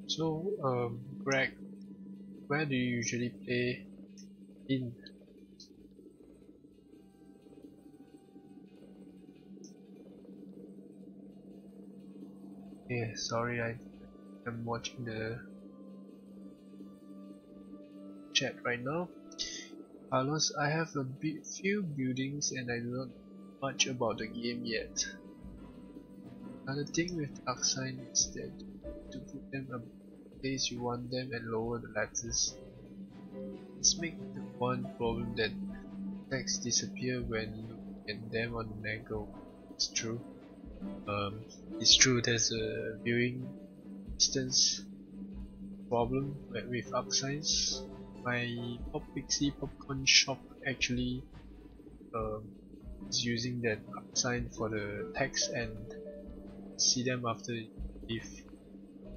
So, Greg, where do you usually play in? Yeah, sorry, I'm watching the chat right now. Carlos, I have a few buildings and I do not know much about the game yet. Another thing with Dark Sign is that to put them a place you want them and lower the lattice. This makes the one problem that text disappear when you look at them on an angle. It's true. It's true there's a viewing distance problem with arc signs. My Pop Pixie Popcorn shop actually is using that arc sign for the text and see them after if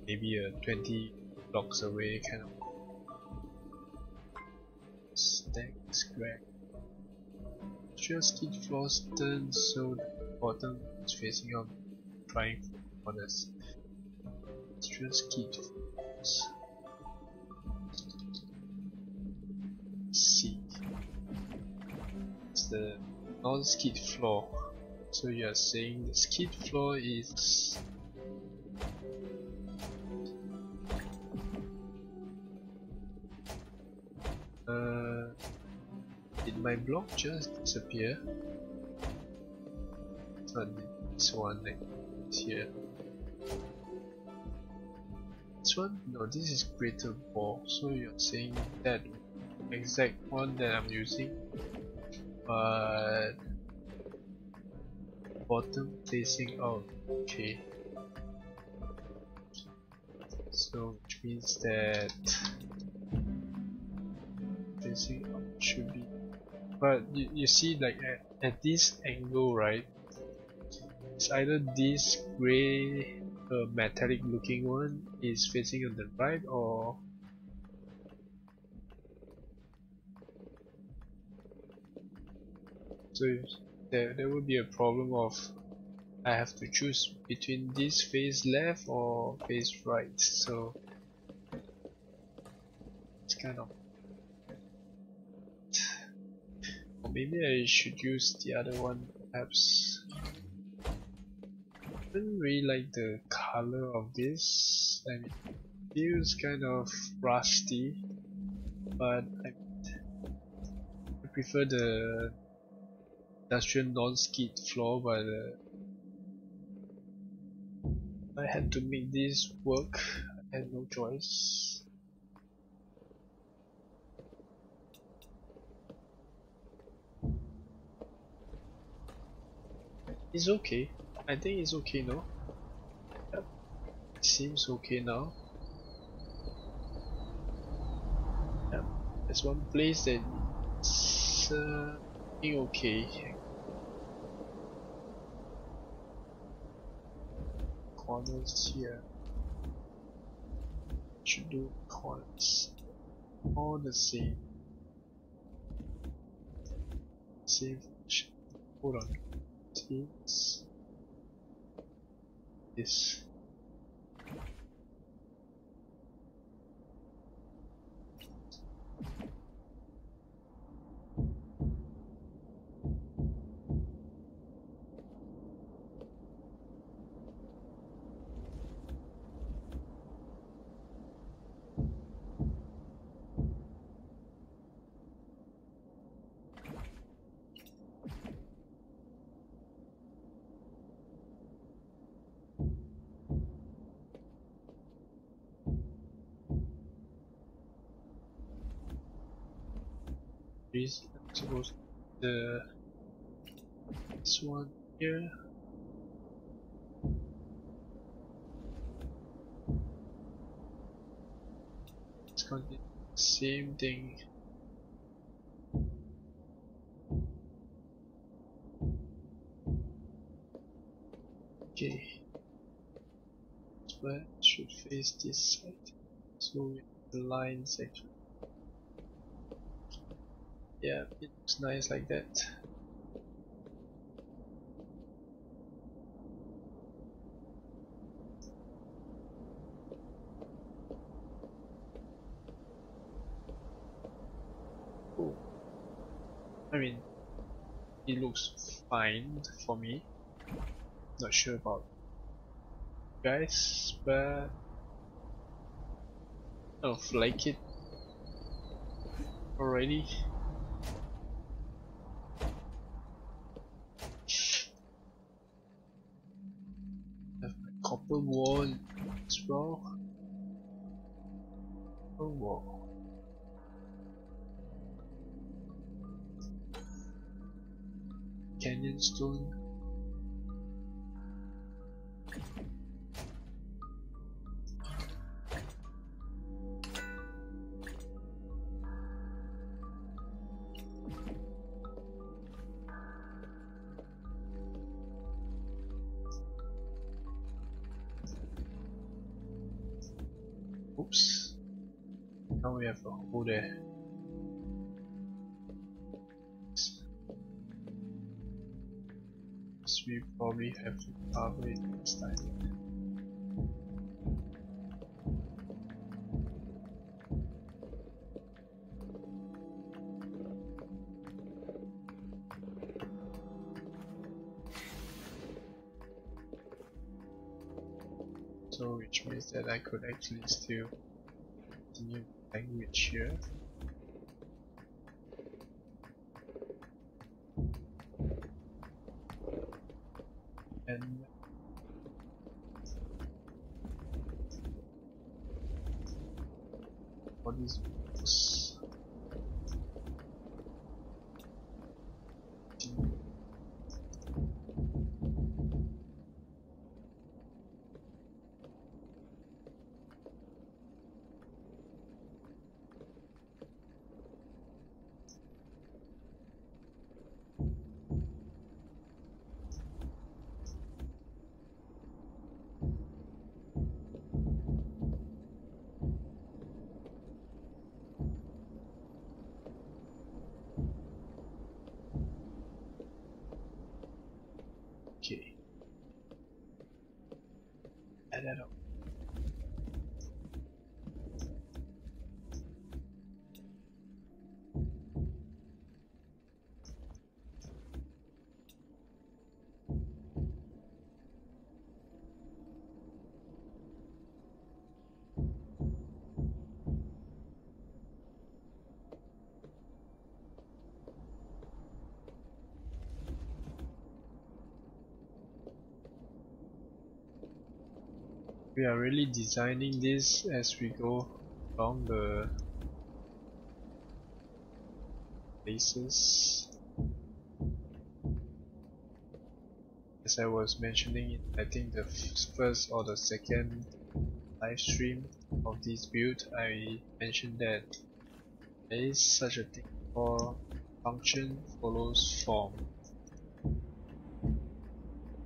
maybe 20 blocks away kind of stack scrap. Just skid floors turn so the bottom is facing out, trying for corners. Just skid floors. Let's see. It's the non-skid floor. So you are saying the skid floor is did my block just disappear? Not this one, like here. This one? No, this is greater ball. So you're saying that exact one that I'm using, but bottom facing out. Okay. So which means that facing up should be, but you see, like at this angle, right? It's either this gray metallic looking one is facing on the right, or so there will be a problem of I have to choose between this face left or face right, so it's kind of, or maybe I should use the other one perhaps. I don't really like the color of this. I mean, it feels kind of rusty, but I prefer the industrial non-skid floor, but I had to make this work. I had no choice. It's okay. I think it's okay now. Yep. It seems okay now. Yep. There's one place that it's okay. Corners here. Should do corners. All the same. Same function. Hold on. Teams. This. This supposed this one here. It's gonna be the same thing. Okay, but should face this side. So with the lines actually. Yeah, it looks nice like that. Cool. I mean, it looks fine for me. Not sure about you guys, but I don't like it already. Have my copper wall as well. Copper wall. Canyon stone. Oops. Now we have a hole there. So we probably have to cover it next time. So which means that I could actually still continue language here. And for these videos. Okay. Add that up. We are really designing this as we go along the places. As I was mentioning, I think the first or the second live stream of this build, I mentioned that there is such a thing called function follows form.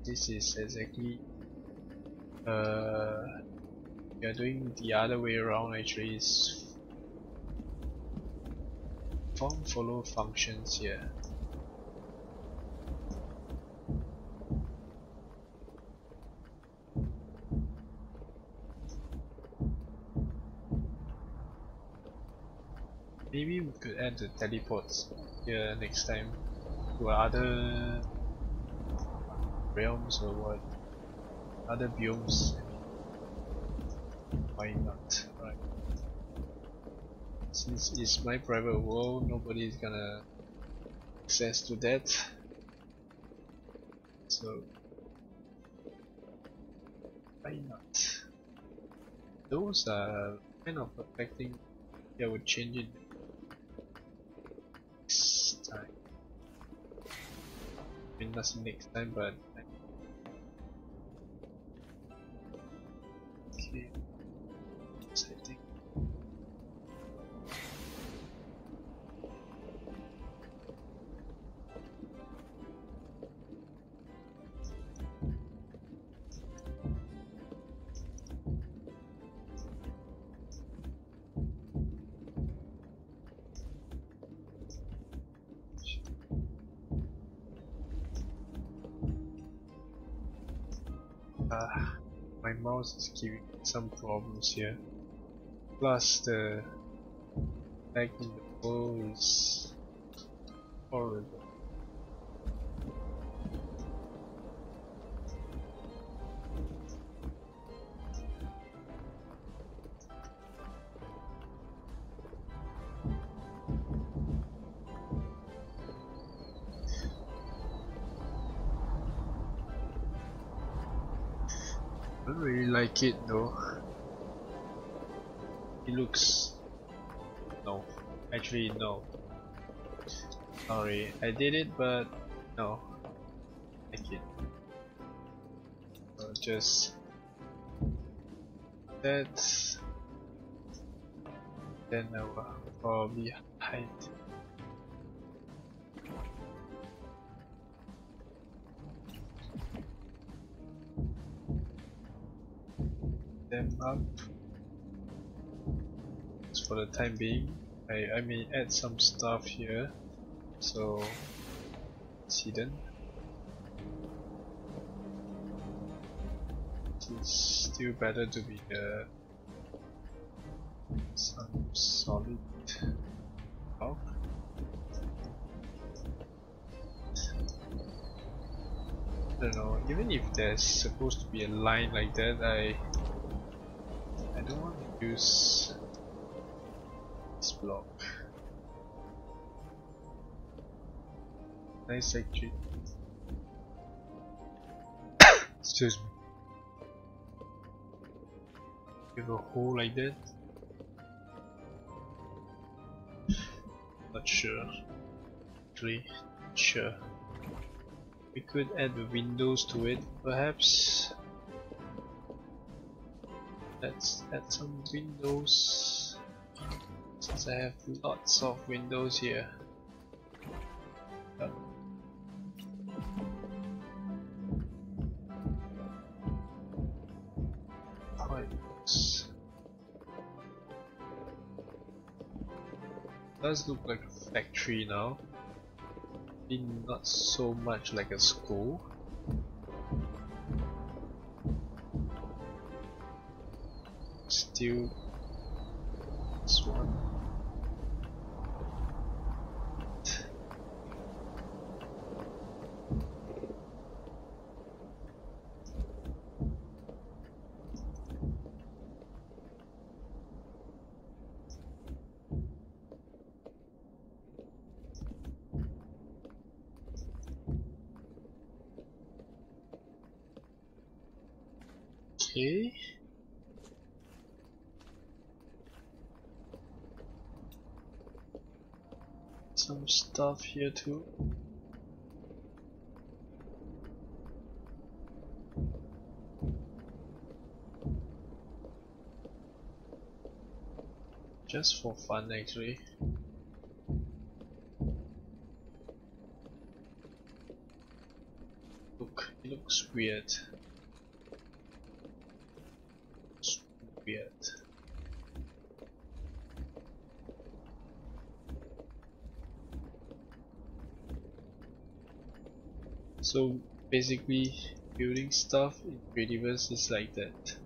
This is exactly we are doing the other way around. Actually, is form follow functions here. Maybe we could add the teleports here next time to other realms or what, other biomes. Why not? Right. Since it's my private world, nobody is gonna access to that. So why not? Those are kind of affecting. Yeah, I would change it next time. I mean, not next time, but okay. So I think my mouse is giving some problems here. Plus the lag in the world is horrible. I don't really like it though. It looks... no. Actually no. Sorry, I did it but no. I like it. So just... that. Then I will probably hide them up. For the time being, I may add some stuff here, so it's hidden. It's still better to be some solid block. I don't know, even if there's supposed to be a line like that, I don't want to use this block. Nice actually. Excuse me. Give a hole like that. not sure. Actually, sure. We could add the windows to it, perhaps. Let's add some windows, since I have lots of windows here. Pipes. Does look like a factory now. Not so much like a school. Still this one. Okay. Some stuff here too. Just for fun actually. Look, it looks weird. It's weird. So basically, building stuff in Creativerse is like that.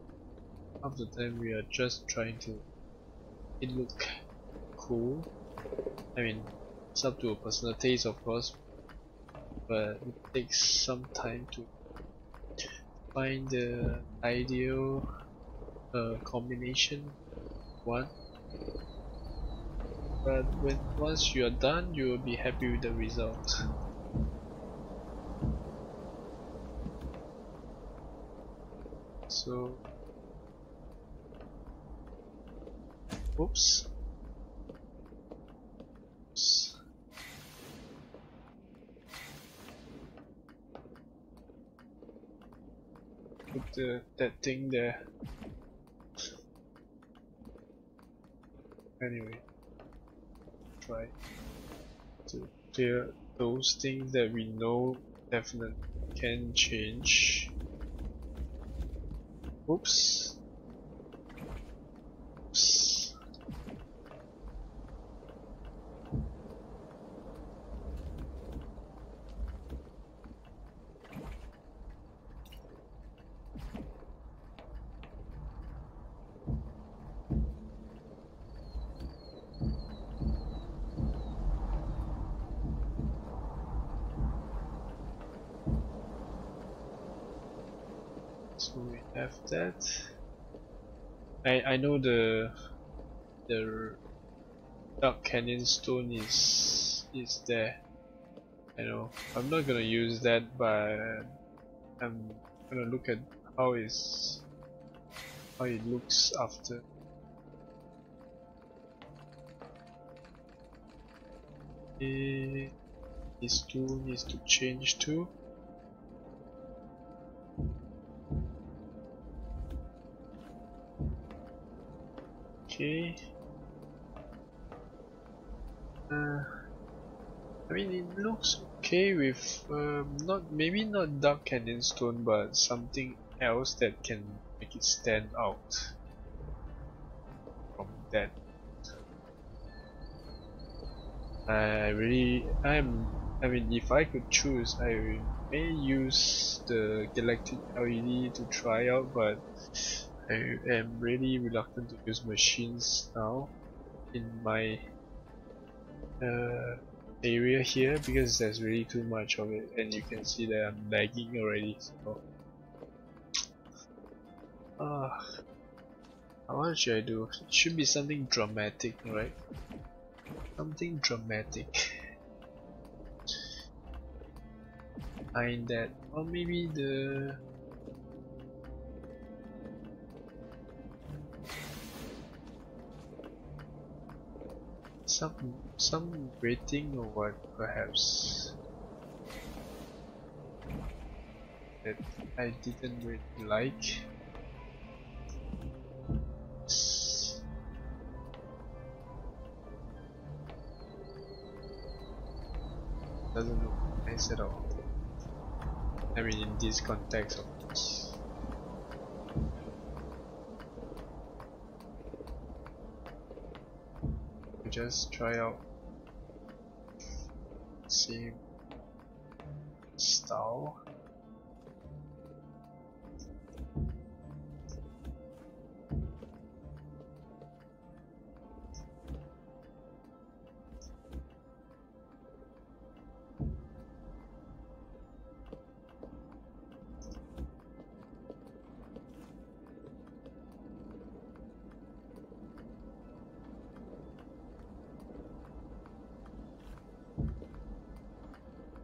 Half the time we are just trying to make it look cool. I mean, it's up to a personal taste of course, but it takes some time to find the ideal combination one. But once you are done, you will be happy with the result. So, oops. Put that thing there. Anyway, try to clear those things that we know definitely can change. Oops. Oops. So we have that. I know the Dark Canyon stone is there. I know. I'm not gonna use that, but I'm gonna look at how it looks after. This tool needs to change too. Okay. I mean, it looks okay with maybe not Dark Canyon stone, but something else that can make it stand out from that. I mean, if I could choose, I may use the Galactic LED to try out, but I am really reluctant to use machines now in my area here because there's really too much of it, and you can see that I'm lagging already. So, what should I do? It should be something dramatic, right? Something dramatic. Behind that, or maybe the some rating or what perhaps that I didn't really like. Doesn't look nice at all. I mean, in this context, of course. Just try out same style.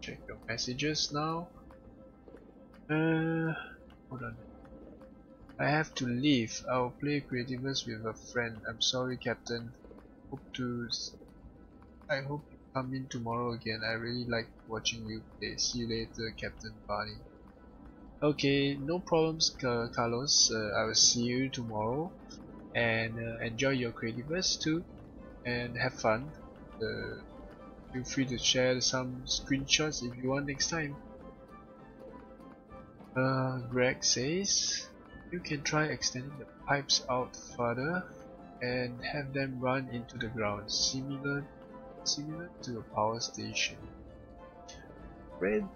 Check your messages now. Hold on. I have to leave. I'll play Creativerse with a friend. I'm sorry, Captain. I hope you come in tomorrow again. I really like watching you play. See you later, Captain Barney. Okay, no problems, Carlos. I will see you tomorrow, and enjoy your Creativerse too, and have fun. Feel free to share some screenshots if you want next time. Greg says you can try extending the pipes out further and have them run into the ground, similar to a power station. Red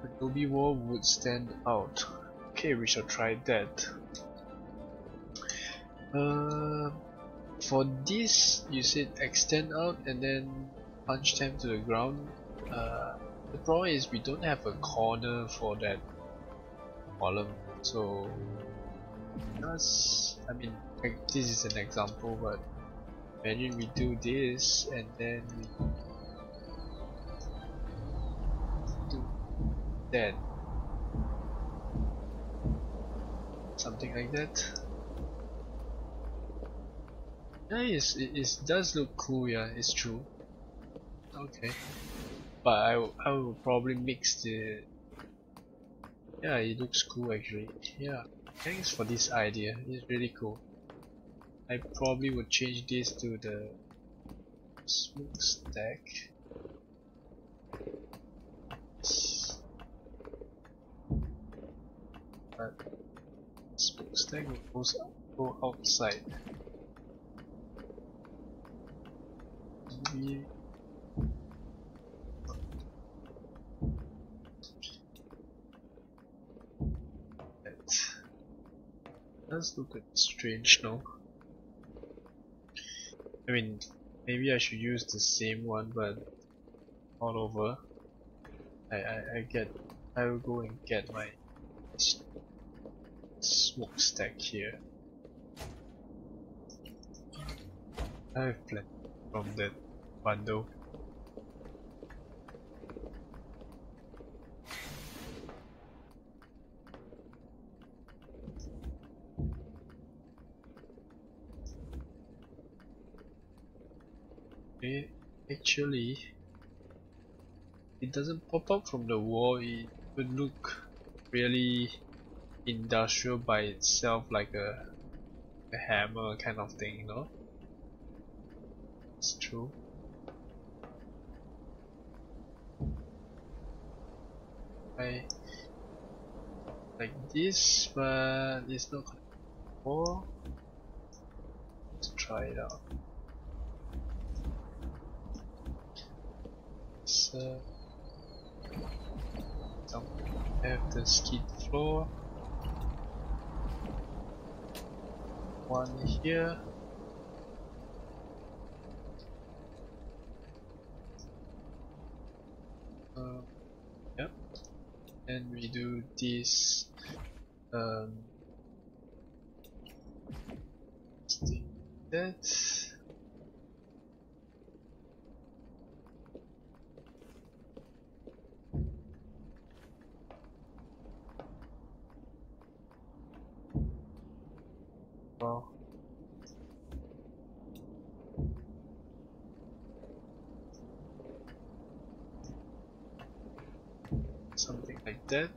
Adobe wall would stand out. Okay, we shall try that. For this, you said extend out and then punch them to the ground. The problem is we don't have a corner for that column, so I mean, like, this is an example, but imagine we do this and then we do that, something like that. Yeah, it does look cool. Yeah, it's true. Okay, but I will probably mix the. Yeah, it looks cool actually. Yeah, thanks for this idea. It's really cool. I probably would change this to the smokestack. But smokestack will go outside. Maybe that does look a bit strange, no? I mean, maybe I should use the same one, but all over. I will go and get my smokestack here. I have plenty from that bundle. Okay, actually, it doesn't pop up from the wall. It would look really industrial by itself, like a hammer kind of thing, you know? It's true. I like this, but it's not connected before. Let's try it out. So, I have the skid floor. One here. Yep. And we do this that. Well, like that.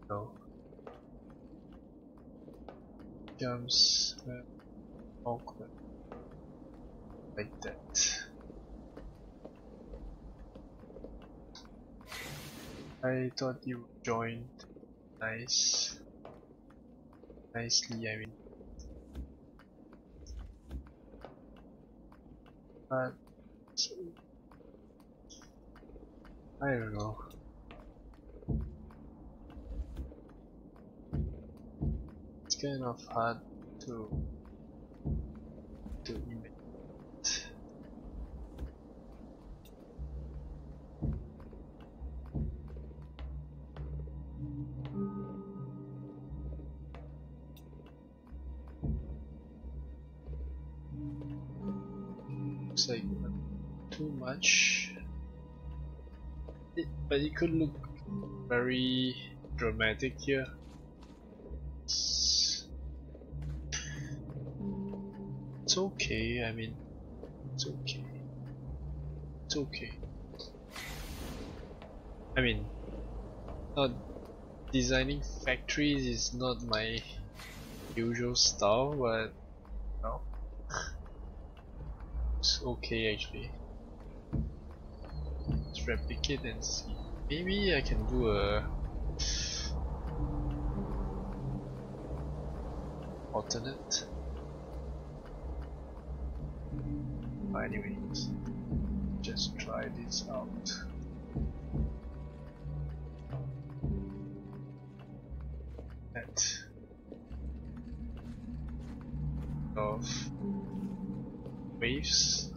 No. Jumps awkward like that. I thought you joined. Nice. Nicely, I mean. But I don't know. It's kind of hard to imagine. Looks like too much. But it could look very dramatic here. It's okay, I mean, it's okay. It's okay. I mean, not designing factories is not my usual style, but no, it's okay actually. Let's replicate and see. Maybe I can do a alternate. Anyways, just try this out. That of waves.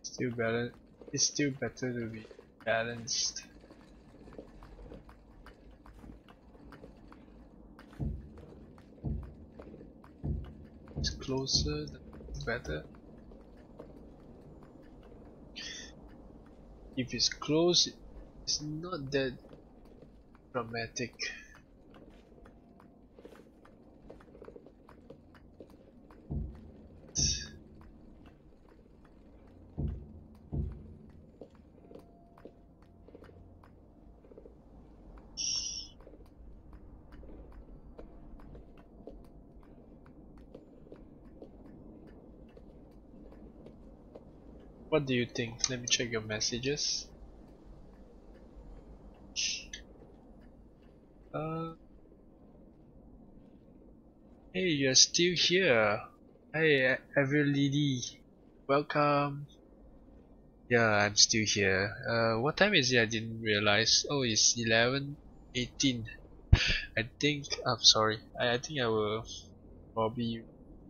Still better. It's still better to be balanced. It's closer, the better. If it's close, it's not that dramatic. What do you think? Let me check your messages. Hey, you're still here. Hey, Everlady, welcome. Yeah, I'm still here. What time is it? I didn't realize. Oh, it's 11:18. I think. I'm sorry. I think I will probably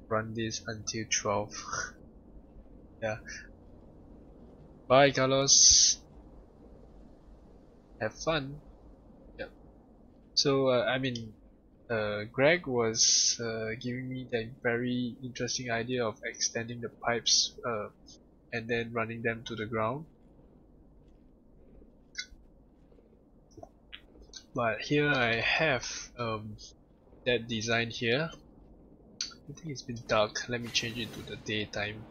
run this until 12. Yeah. Bye, Carlos. Have fun. Yep. So, Greg was giving me that very interesting idea of extending the pipes and then running them to the ground. But here I have that design here. I think it's been dark. Let me change it to the daytime.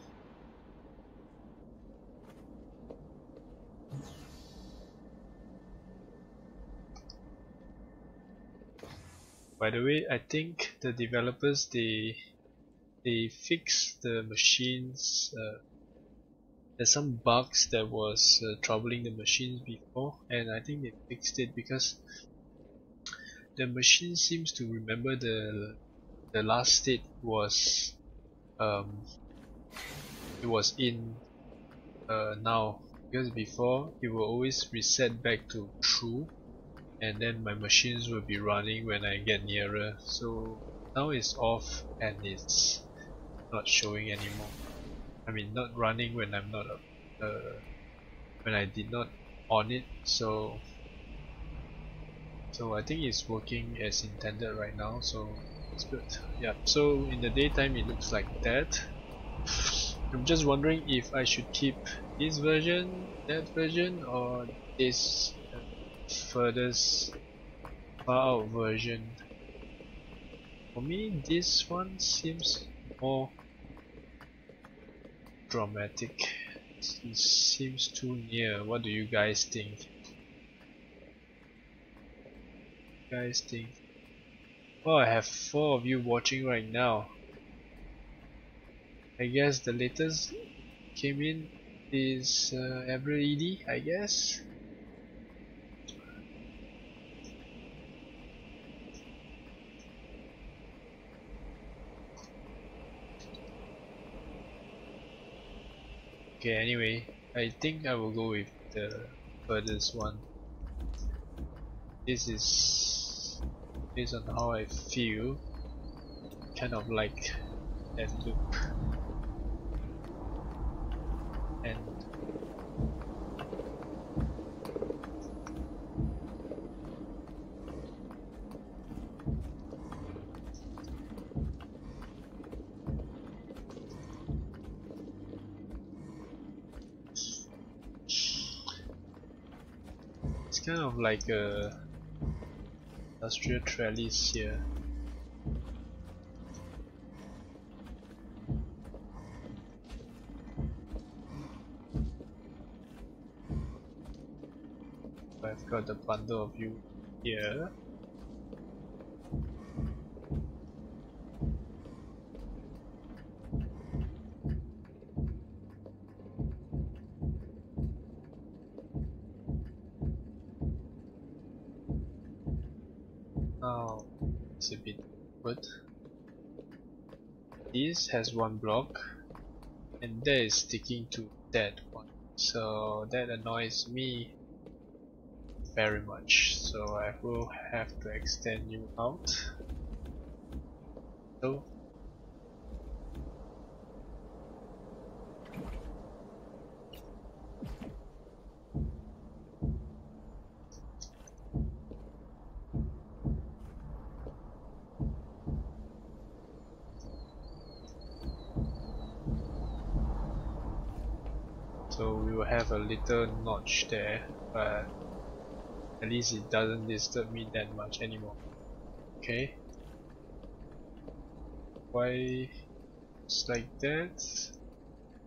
By the way, I think the developers they fixed the machines. There's some bugs that was troubling the machines before, and I think they fixed it because the machine seems to remember the last state was it was in now, because before it will always reset back to true, and then my machines will be running when I get nearer. So now it's off and it's not showing anymore. I mean, not running when I'm not when I did not on it. So I think it's working as intended right now. So it's good. Yeah. So in the daytime it looks like that. I'm just wondering if I should keep this version, that version, or this furthest far out version. For me, this one seems more dramatic. It seems too near. What do you guys think? Oh, I have 4 of you watching right now. I guess the latest came in is Everly, I guess. Okay, anyway, I think I will go with the furthest one. This is based on how I feel, kind of like that look. And it's kind of like a industrial trellis here. I've got a bundle of you here. Now it's a bit good. This has one block and that is sticking to that one, so that annoys me very much, so I will have to extend you out. So we will have a little notch there, but at least it doesn't disturb me that much anymore. Okay. Why it's like that?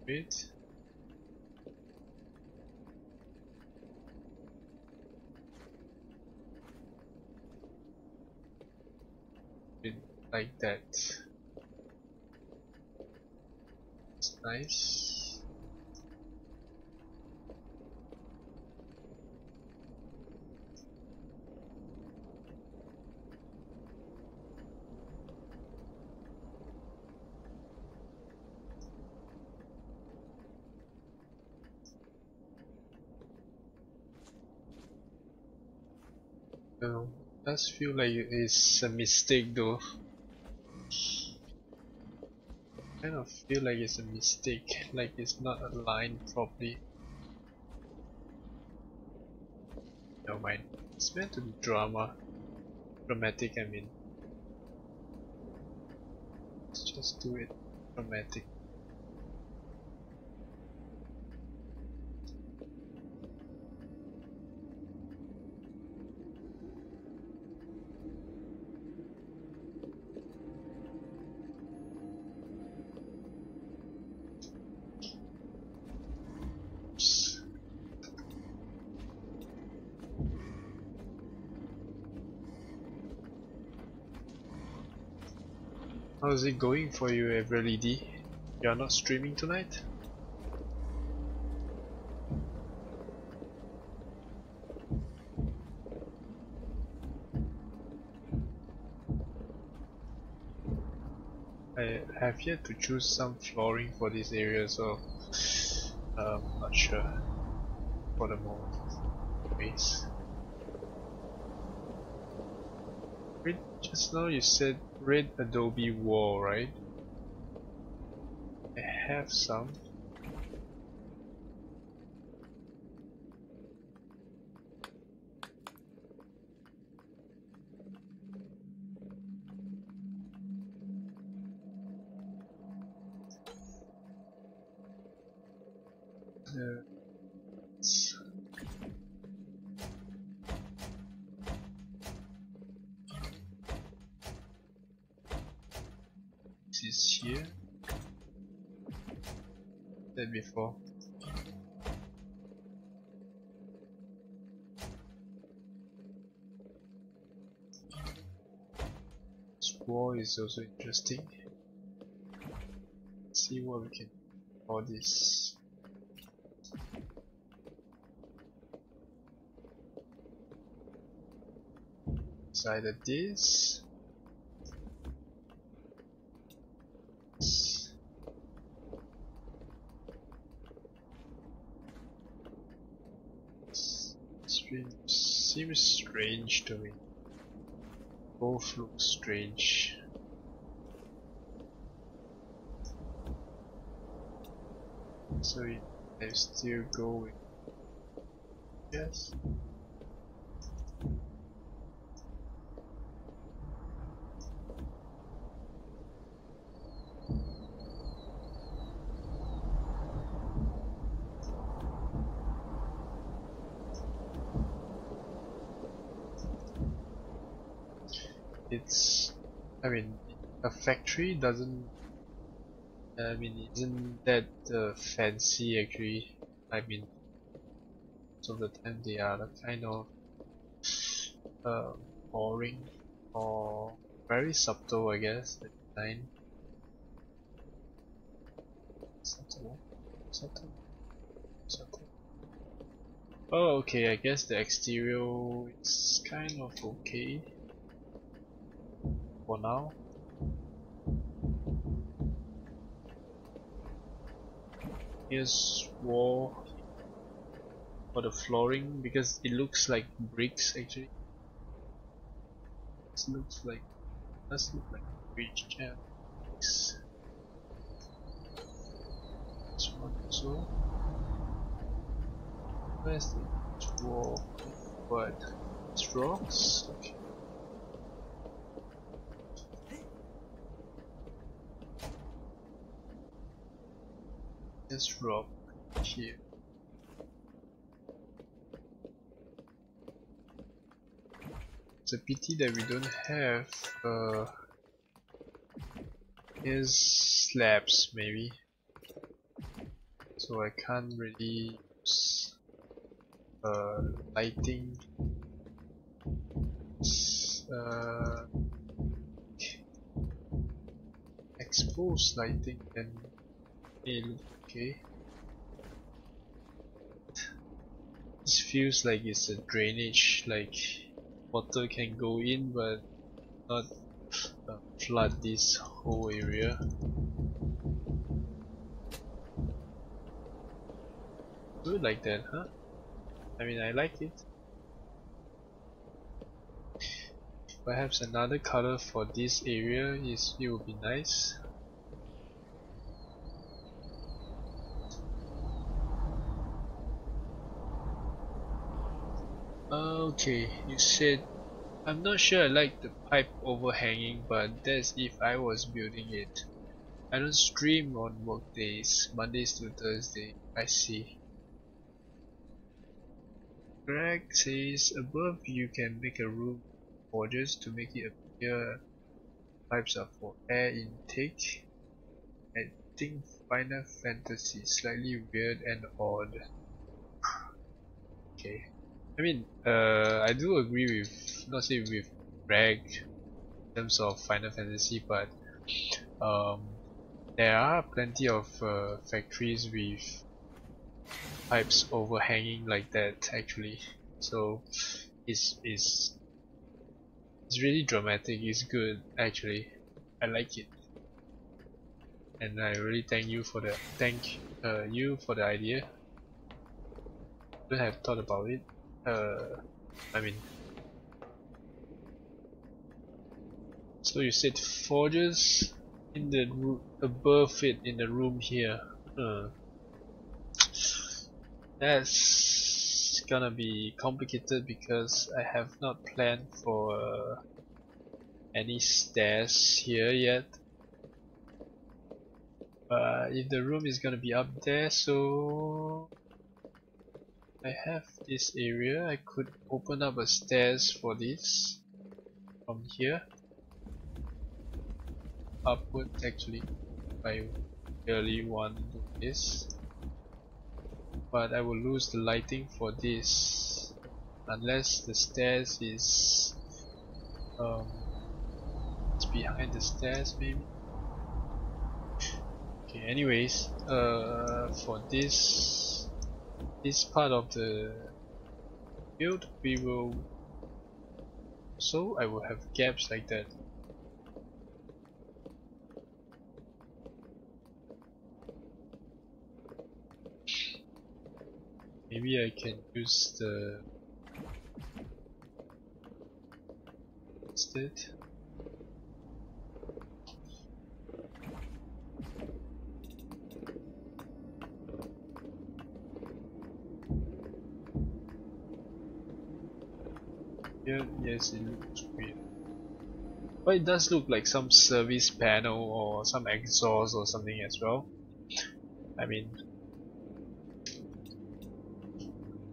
Wait. Like that. It's nice. Does feel like it's a mistake though. Kind of feel like it's a mistake, like it's not aligned properly. Never mind. It's meant to be dramatic. I mean, let's just do it dramatic. How's it going for you, Everly? You're not streaming tonight? I have yet to choose some flooring for this area, so not sure for the moment. Anyways. Wait, just now you said red adobe wall, right? have some. This is here. That before. This wall is also interesting. Let's see what we can do for this. It's either this. Seems strange to me. Both look strange. So I still go with yes. It's, I mean, a factory doesn't, I mean, isn't that fancy actually. I mean, most of the time they are the kind of boring or very subtle, I guess, the design. Subtle. Oh, okay, I guess the exterior is kind of okay for now. Here's wall for the flooring because it looks like bricks actually. This looks like, does look like bricks. This one also. Where's the wall? What? It's rocks? Okay. This rock here. It's a pity that we don't have is slabs maybe. So I can't really use lighting. Exposed lighting and it looks okay. This feels like it's a drainage, like water can go in but not flood this whole area. Good like that, huh? I mean, I like it. Perhaps another color for this area is, it would be nice. Okay, you said, I'm not sure I like the pipe overhanging, but that's if I was building it. I don't stream on work days, Mondays to Thursday. I see. Greg says above you can make a room borders to make it appear pipes are for air intake. I think Final Fantasy slightly weird and odd. Okay. I mean, I do agree with, not say with Greg in terms of Final Fantasy, but there are plenty of factories with pipes overhanging like that actually. So it's really dramatic. It's good actually. I like it, and I really thank you for the idea. Don't have thought about it. I mean, so you said forges. in the above it in the room here. That's gonna be complicated because I have not planned for any stairs here yet. But if the room is gonna be up there, so I have this area, I could open up a stairs for this from here upwards. Actually, I really want to do this, but I will lose the lighting for this unless the stairs is it's behind the stairs maybe. Okay, anyways, for this part of the build, we will, so I will have gaps like that. Maybe I can use the instead. Here, yes, it looks weird. But it does look like some service panel or some exhaust or something as well. I mean,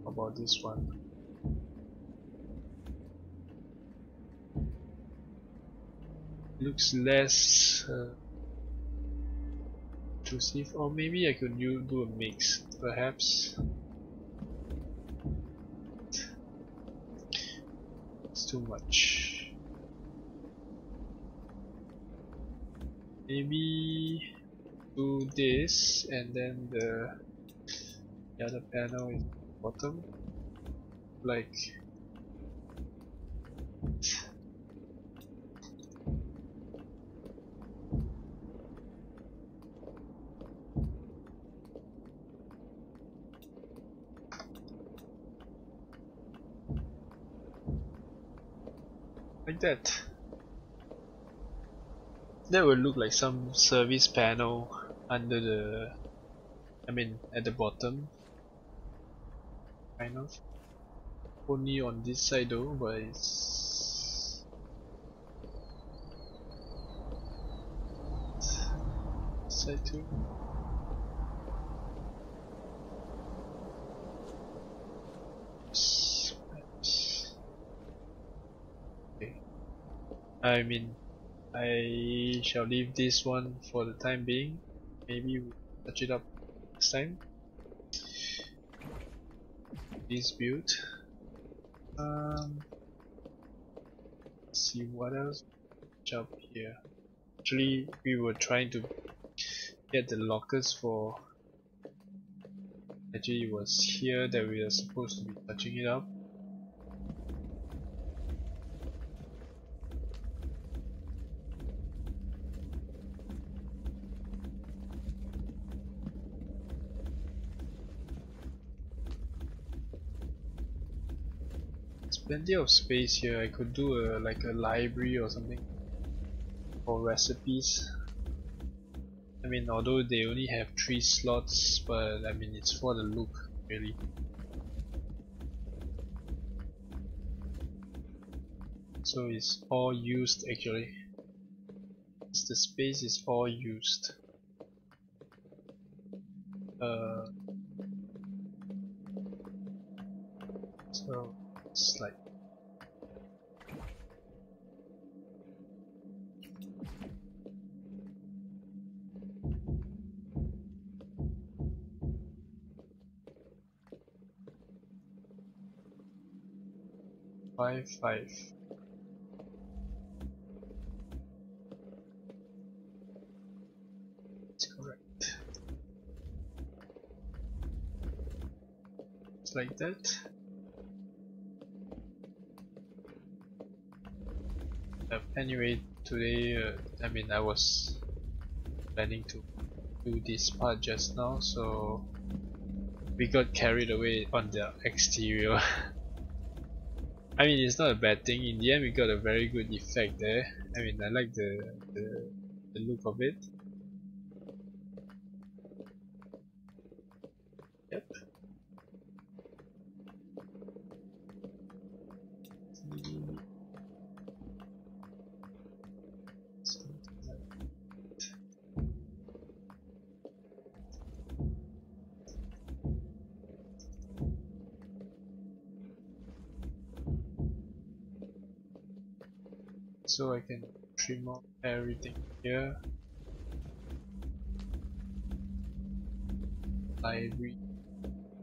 how about this one? Looks less intrusive, or maybe I could do a mix, perhaps. It's too much. Maybe do this, and then the other panel is bottom, like that. That will look like some service panel under the, I mean at the bottom, kind of. Only on this side though, but it's this side too. Okay. I mean, I shall leave this one for the time being. Maybe we'll touch it up next time. This build. Let's see what else jump here. Actually, we were trying to get the lockers for. Actually, it was here that we are supposed to be touching it up. Plenty of space here. I could do like a library or something for recipes. I mean, although they only have 3 slots, but I mean it's for the look really. So it's all used actually. The space is all used. So it's like five. It's correct. It's like that. Anyway, today, I mean, I was planning to do this part just now, so we got carried away on the exterior. I mean, it's not a bad thing. In the end, we got a very good effect there. I mean, I like the the look of it. Yep. So I can trim off everything here. Library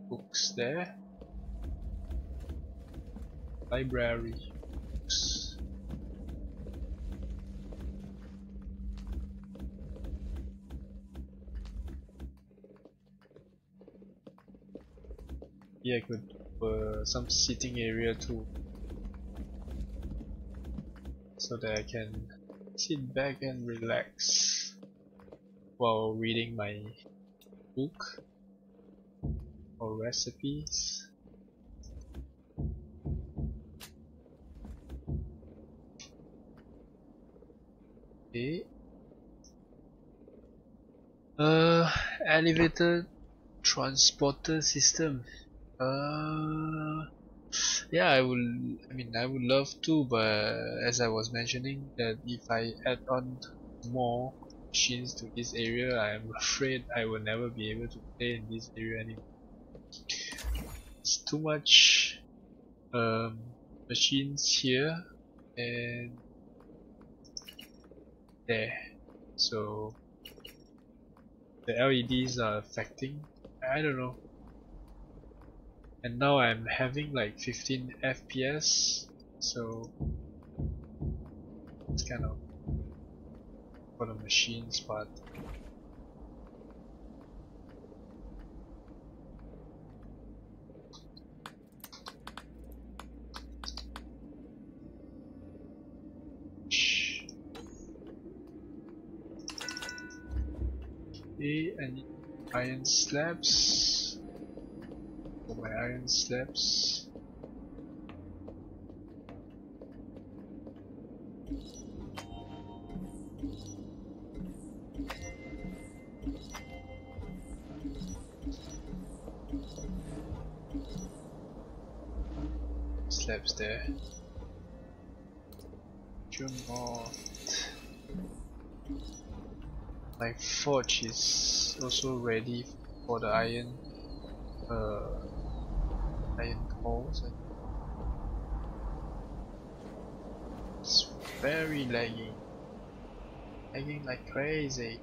books there. Library books. Yeah, I could do some sitting area too, so that I can sit back and relax while reading my book or recipes. Okay. Elevated transporter system. Yeah, I would love to, but as I was mentioning, that if I add on more machines to this area, I am afraid I will never be able to play in this area anymore. It's too much machines here and there, so the LEDs are affecting. I don't know. And now I'm having like 15 FPS, so it's kind of for the machines part. Okay, I need iron slabs for my iron slabs. Slabs there. Jump on. My forge is also ready for the iron cores. It's very lagging like crazy.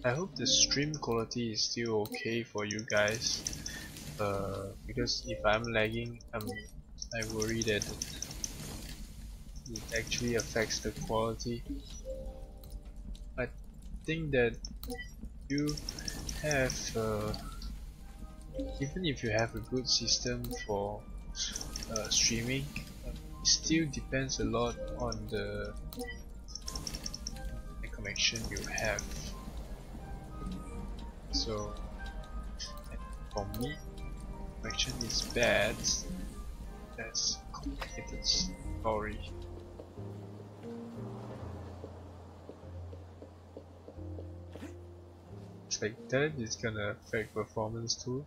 I hope the stream quality is still okay for you guys, because if I'm lagging, I worry that it actually affects the quality. I think that you have, even if you have a good system for streaming, it still depends a lot on the connection you have. So for me, connection is bad. That's a complicated story. It's like that is gonna affect performance too.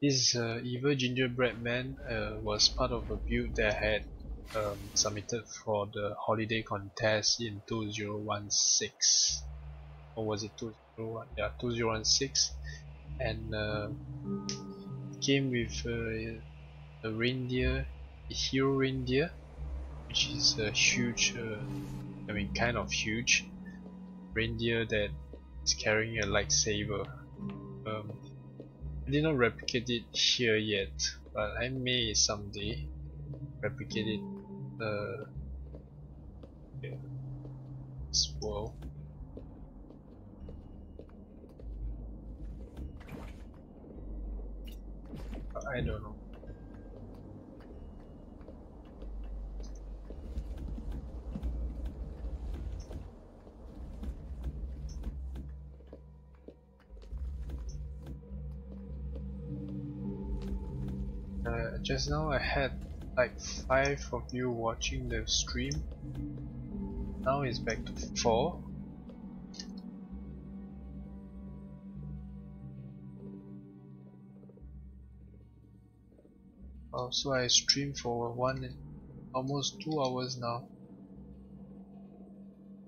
This evil gingerbread man was part of a build that I had submitted for the holiday contest in 2016, or was it 2001? Yeah, 2016, and came with a reindeer, a hero reindeer, which is a huge, I mean kind of huge reindeer that is carrying a lightsaber. I did not replicate it here yet, but I may someday replicate it as well. I don't know. Just now I had like 5 of you watching the stream. Now it's back to 4. So I streamed for almost 2 hours now.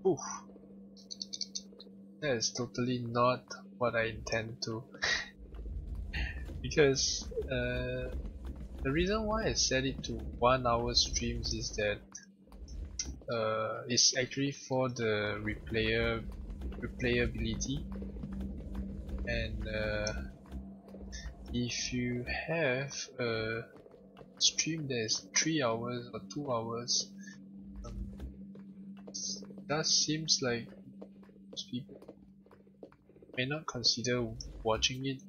Oof. That is totally not what I intend to. Because the reason why I set it to 1 hour streams is that it's actually for the replayability, and if you have a stream that is 3 hours or 2 hours, it does seems like most people may not consider watching it.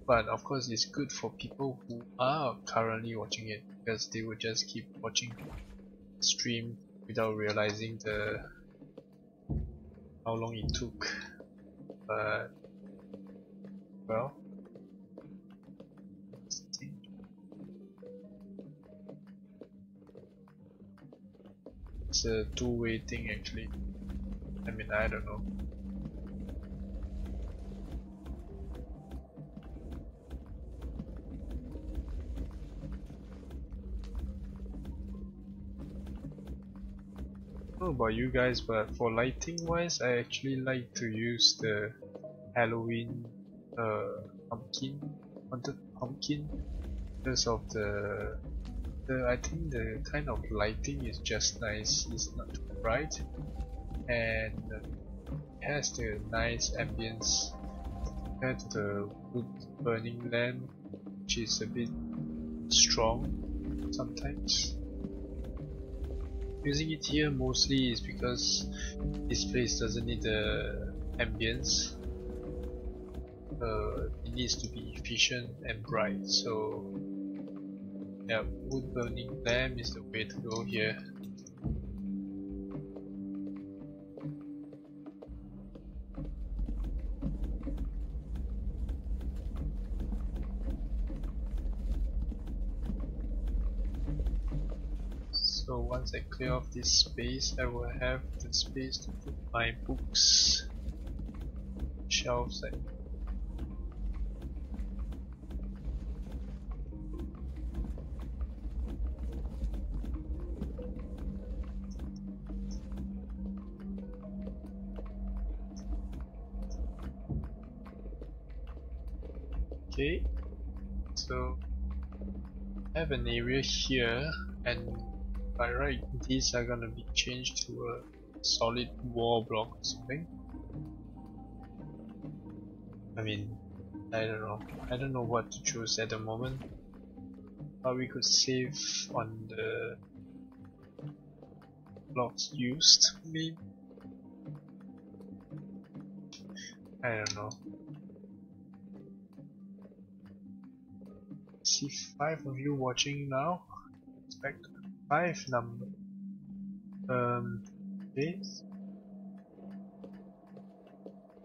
But of course it's good for people who are currently watching it, because they will just keep watching the stream without realizing how long it took. But well, it's a two-way thing actually. I mean, I don't know. I don't know about you guys, but for lighting wise, I actually like to use the Halloween haunted pumpkin, because of the I think the kind of lighting is just nice. It's not too bright, and it has the nice ambience compared to the wood burning lamp, which is a bit strong sometimes. Using it here mostly is because this place doesn't need the ambience. It needs to be efficient and bright, so yeah, wood burning lamp is the way to go here. So once I clear off this space, I will have the space to put my books shelves. Okay, so I have an area here, and by right these are gonna be changed to a solid wall block or something. I mean, I don't know what to choose at the moment, but we could save on the blocks used maybe. I don't know. I see 5 of you watching now. Expect 5 number. Okay.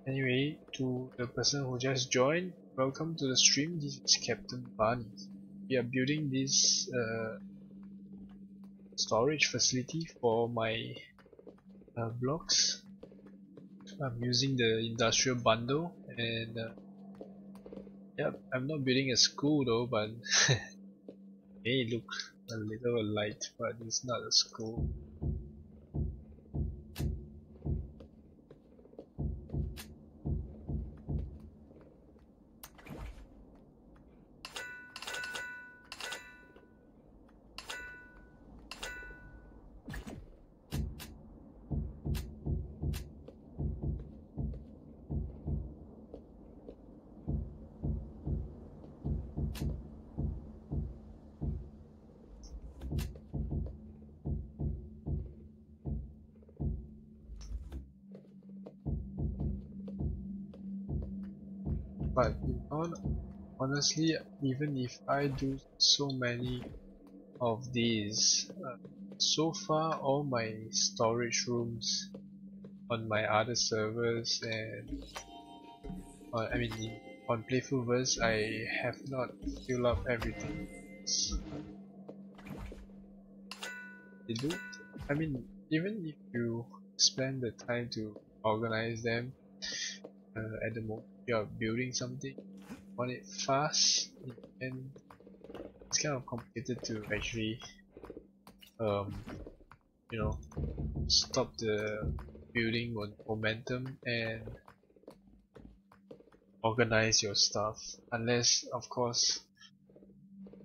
Anyway, to the person who just joined, welcome to the stream. This is Captain Barney. We are building this storage facility for my blocks. I'm using the industrial bundle, and yep, I'm not building a school though, but it may look a little light, but it's not a school. But honestly, even if I do so many of these, so far all my storage rooms on my other servers and on Playfulverse I have not filled up everything. They do. I mean, even if you spend the time to organize them, at the moment you are building something, want it fast, and it's kind of complicated to actually, um, you know, stop the building momentum and organize your stuff, unless of course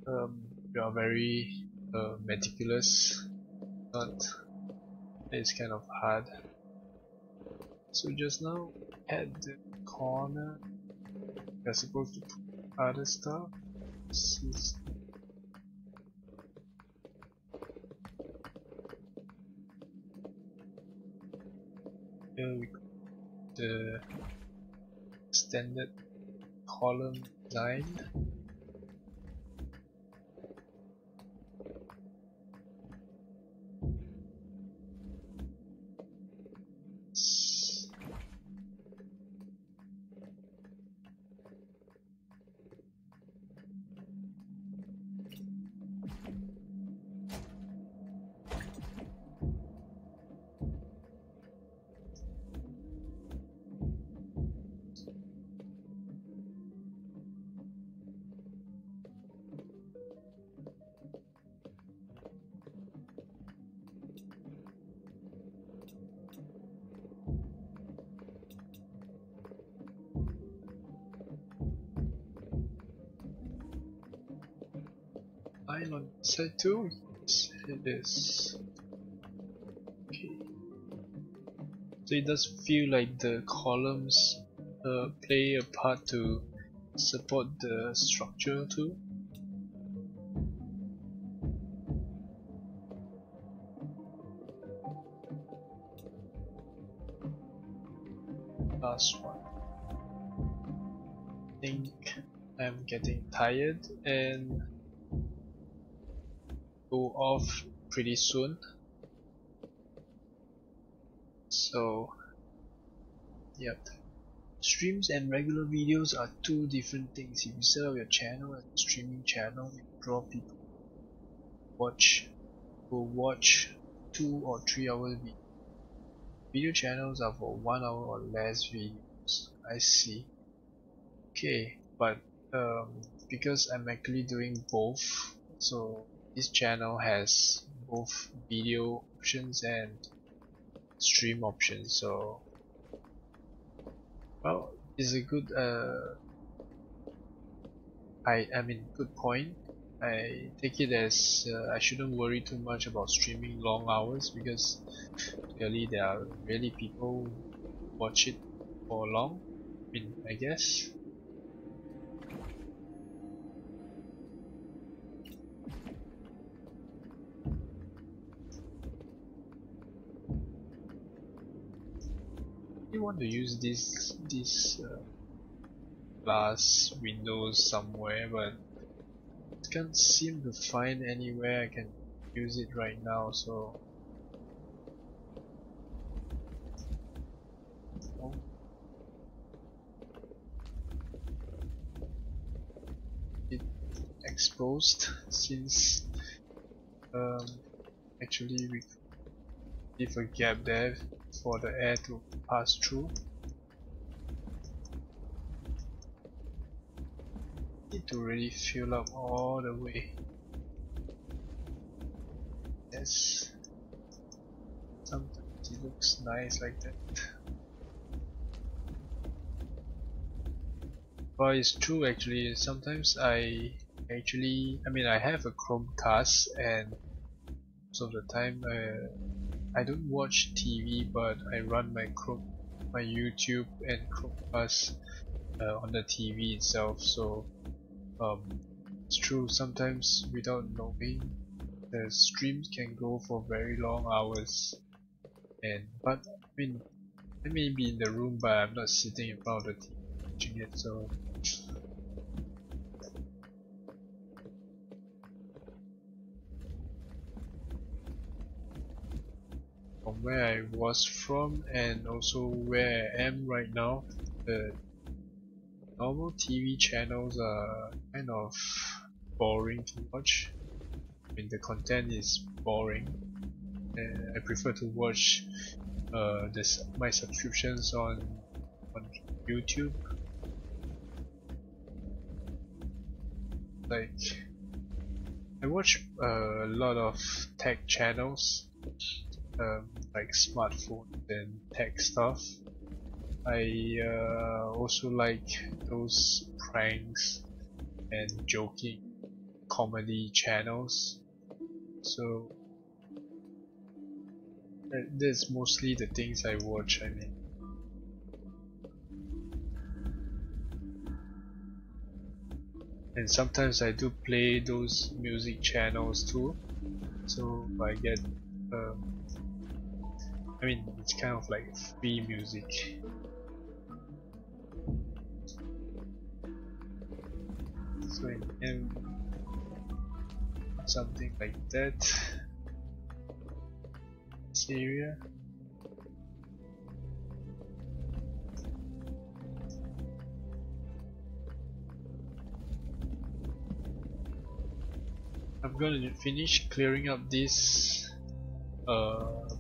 you are very meticulous. But it's kind of hard. So just now at the corner you're supposed to put other stuff. Here we got the standard column design. Line on side 2? Yes, it is. Okay. So it does feel like the columns play a part to support the structure too. Last one. I think I'm getting tired and go off pretty soon. So, yep. Streams and regular videos are two different things. If you set up your channel as a streaming channel, you draw people who watch 2 or 3 hours videos. Video channels are for 1 hour or less videos. I see. Okay, but because I'm actually doing both, so this channel has both video options and stream options. So, well, it's a good good point. I take it as I shouldn't worry too much about streaming long hours, because clearly there are really people who watch it for long. I guess. You want to use this glass windows somewhere, but can't seem to find anywhere I can use it right now, so it exposed, since actually we leave a gap there for the air to pass through. Need to really fill up all the way. Yes, sometimes it looks nice like that. But it's true actually, sometimes I have a Chromecast, and most of the time I don't watch TV, but I run my YouTube and Chromecast on the TV itself, so it's true, sometimes without knowing the streams can go for very long hours, but I may be in the room but I'm not sitting in front of the TV watching it, so From where I was from and also where I am right now, the normal TV channels are kind of boring to watch. I mean, the content is boring. I prefer to watch my subscriptions on YouTube. Like, I watch a lot of tech channels, like smartphones and tech stuff. I also like those pranks and joking comedy channels. So that's mostly the things I watch. I mean, and sometimes I do play those music channels too. So I get, I mean, it's kind of like free music. So in something like that. This area. I'm gonna finish clearing up these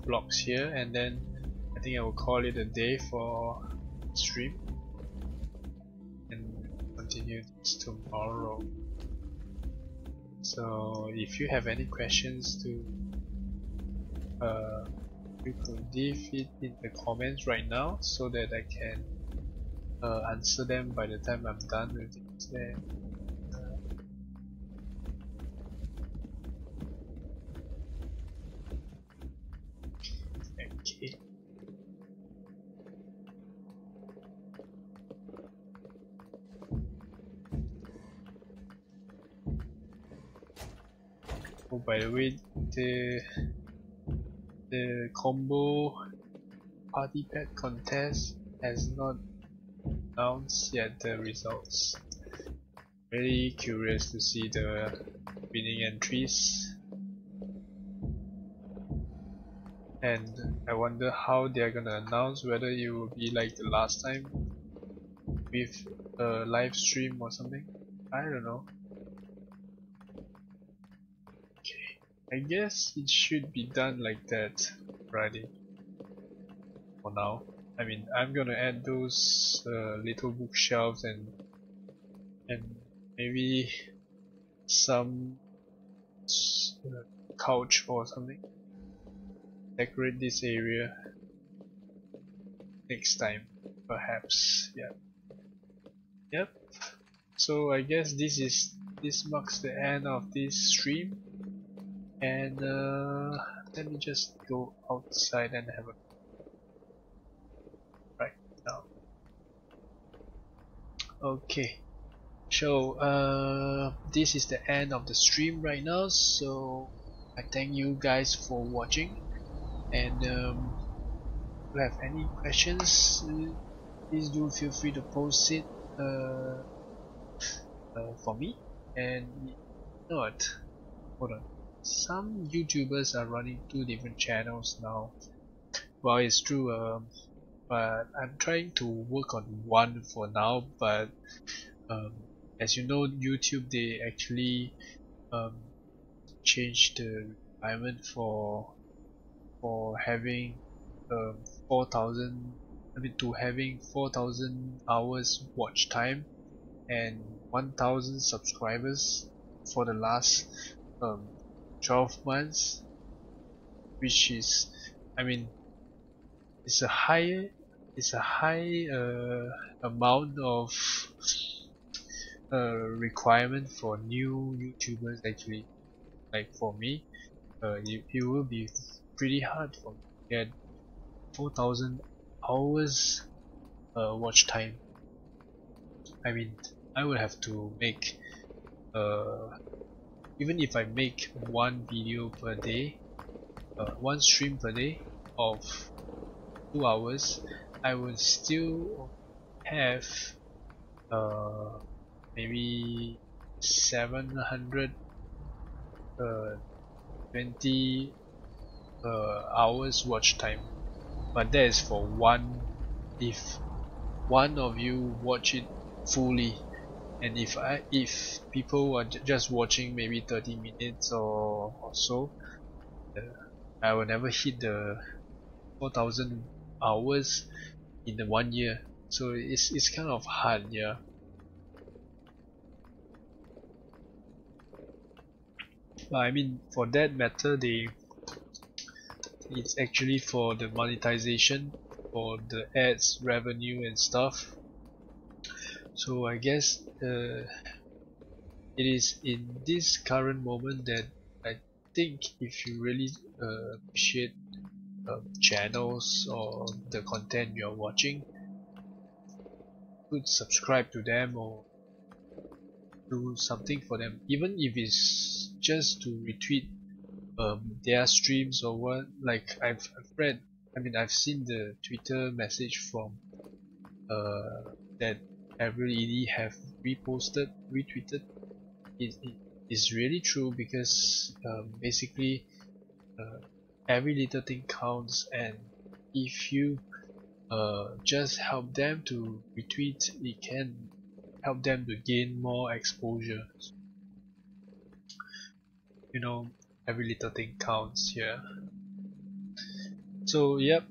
blocks here, and then I think I will call it a day for stream and continue this tomorrow. So if you have any questions, you could leave it in the comments right now so that I can answer them by the time I'm done with it. Okay. Oh, by the way, the combo party pet contest has not announced yet the results. Very curious to see the winning entries, and I wonder how they're gonna announce, whether it will be like the last time with a live stream or something. I don't know. Okay, I guess it should be done like that Friday for now. I mean, I'm gonna add those little bookshelves and maybe some couch or something. Decorate this area next time, perhaps. Yeah. Yep. So I guess this marks the end of this stream, and let me just go outside and have a right now. Okay. So this is the end of the stream right now. So I thank you guys for watching, and if you have any questions, please do feel free to post it for me. And if not, hold on, some YouTubers are running 2 different channels now. Well, it's true, but I'm trying to work on one for now. But as you know, YouTube, they actually changed the requirement for having 4,000, I mean, to having 4,000 hours watch time and 1,000 subscribers for the last 12 months, which is, I mean, it's a high amount of requirement for new YouTubers actually. Like for me, it will be pretty hard for me to get 4,000 hours watch time. I mean, I would have to make even if I make one video per day, one stream per day of 2 hours, I would still have maybe 720 hours watch time, but that is for one, if one of you watch it fully. And if people are just watching maybe 30 minutes or so, I will never hit the 4,000 hours in the 1 year. So it's kind of hard, yeah. But I mean, for that matter, it's actually for the monetization, for the ads revenue and stuff. So I guess it is in this current moment that I think if you really appreciate channels or the content you're watching, could subscribe to them or do something for them, even if it's just to retweet their streams or what. Like I've read, I mean I've seen the Twitter message from that every ED have retweeted. It is really true, because basically every little thing counts, and if you just help them to retweet, it can help them to gain more exposure. You know, every little thing counts here. So yep,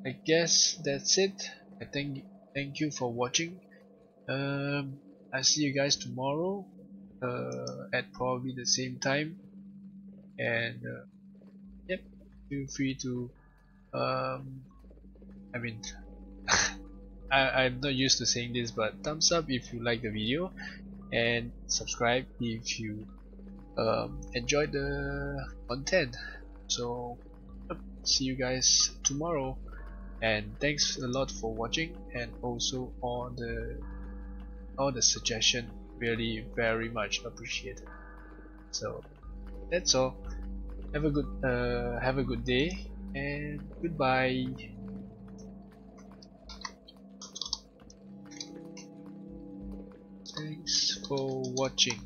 I guess that's it. I thank you for watching. I see you guys tomorrow at probably the same time, and yep, feel free to I mean I'm not used to saying this, but thumbs up if you like the video, and subscribe if you enjoyed the content. So see you guys tomorrow, and thanks a lot for watching, and also all the suggestion, really very much appreciated. So that's all. Have a good day, and goodbye. Thanks for watching.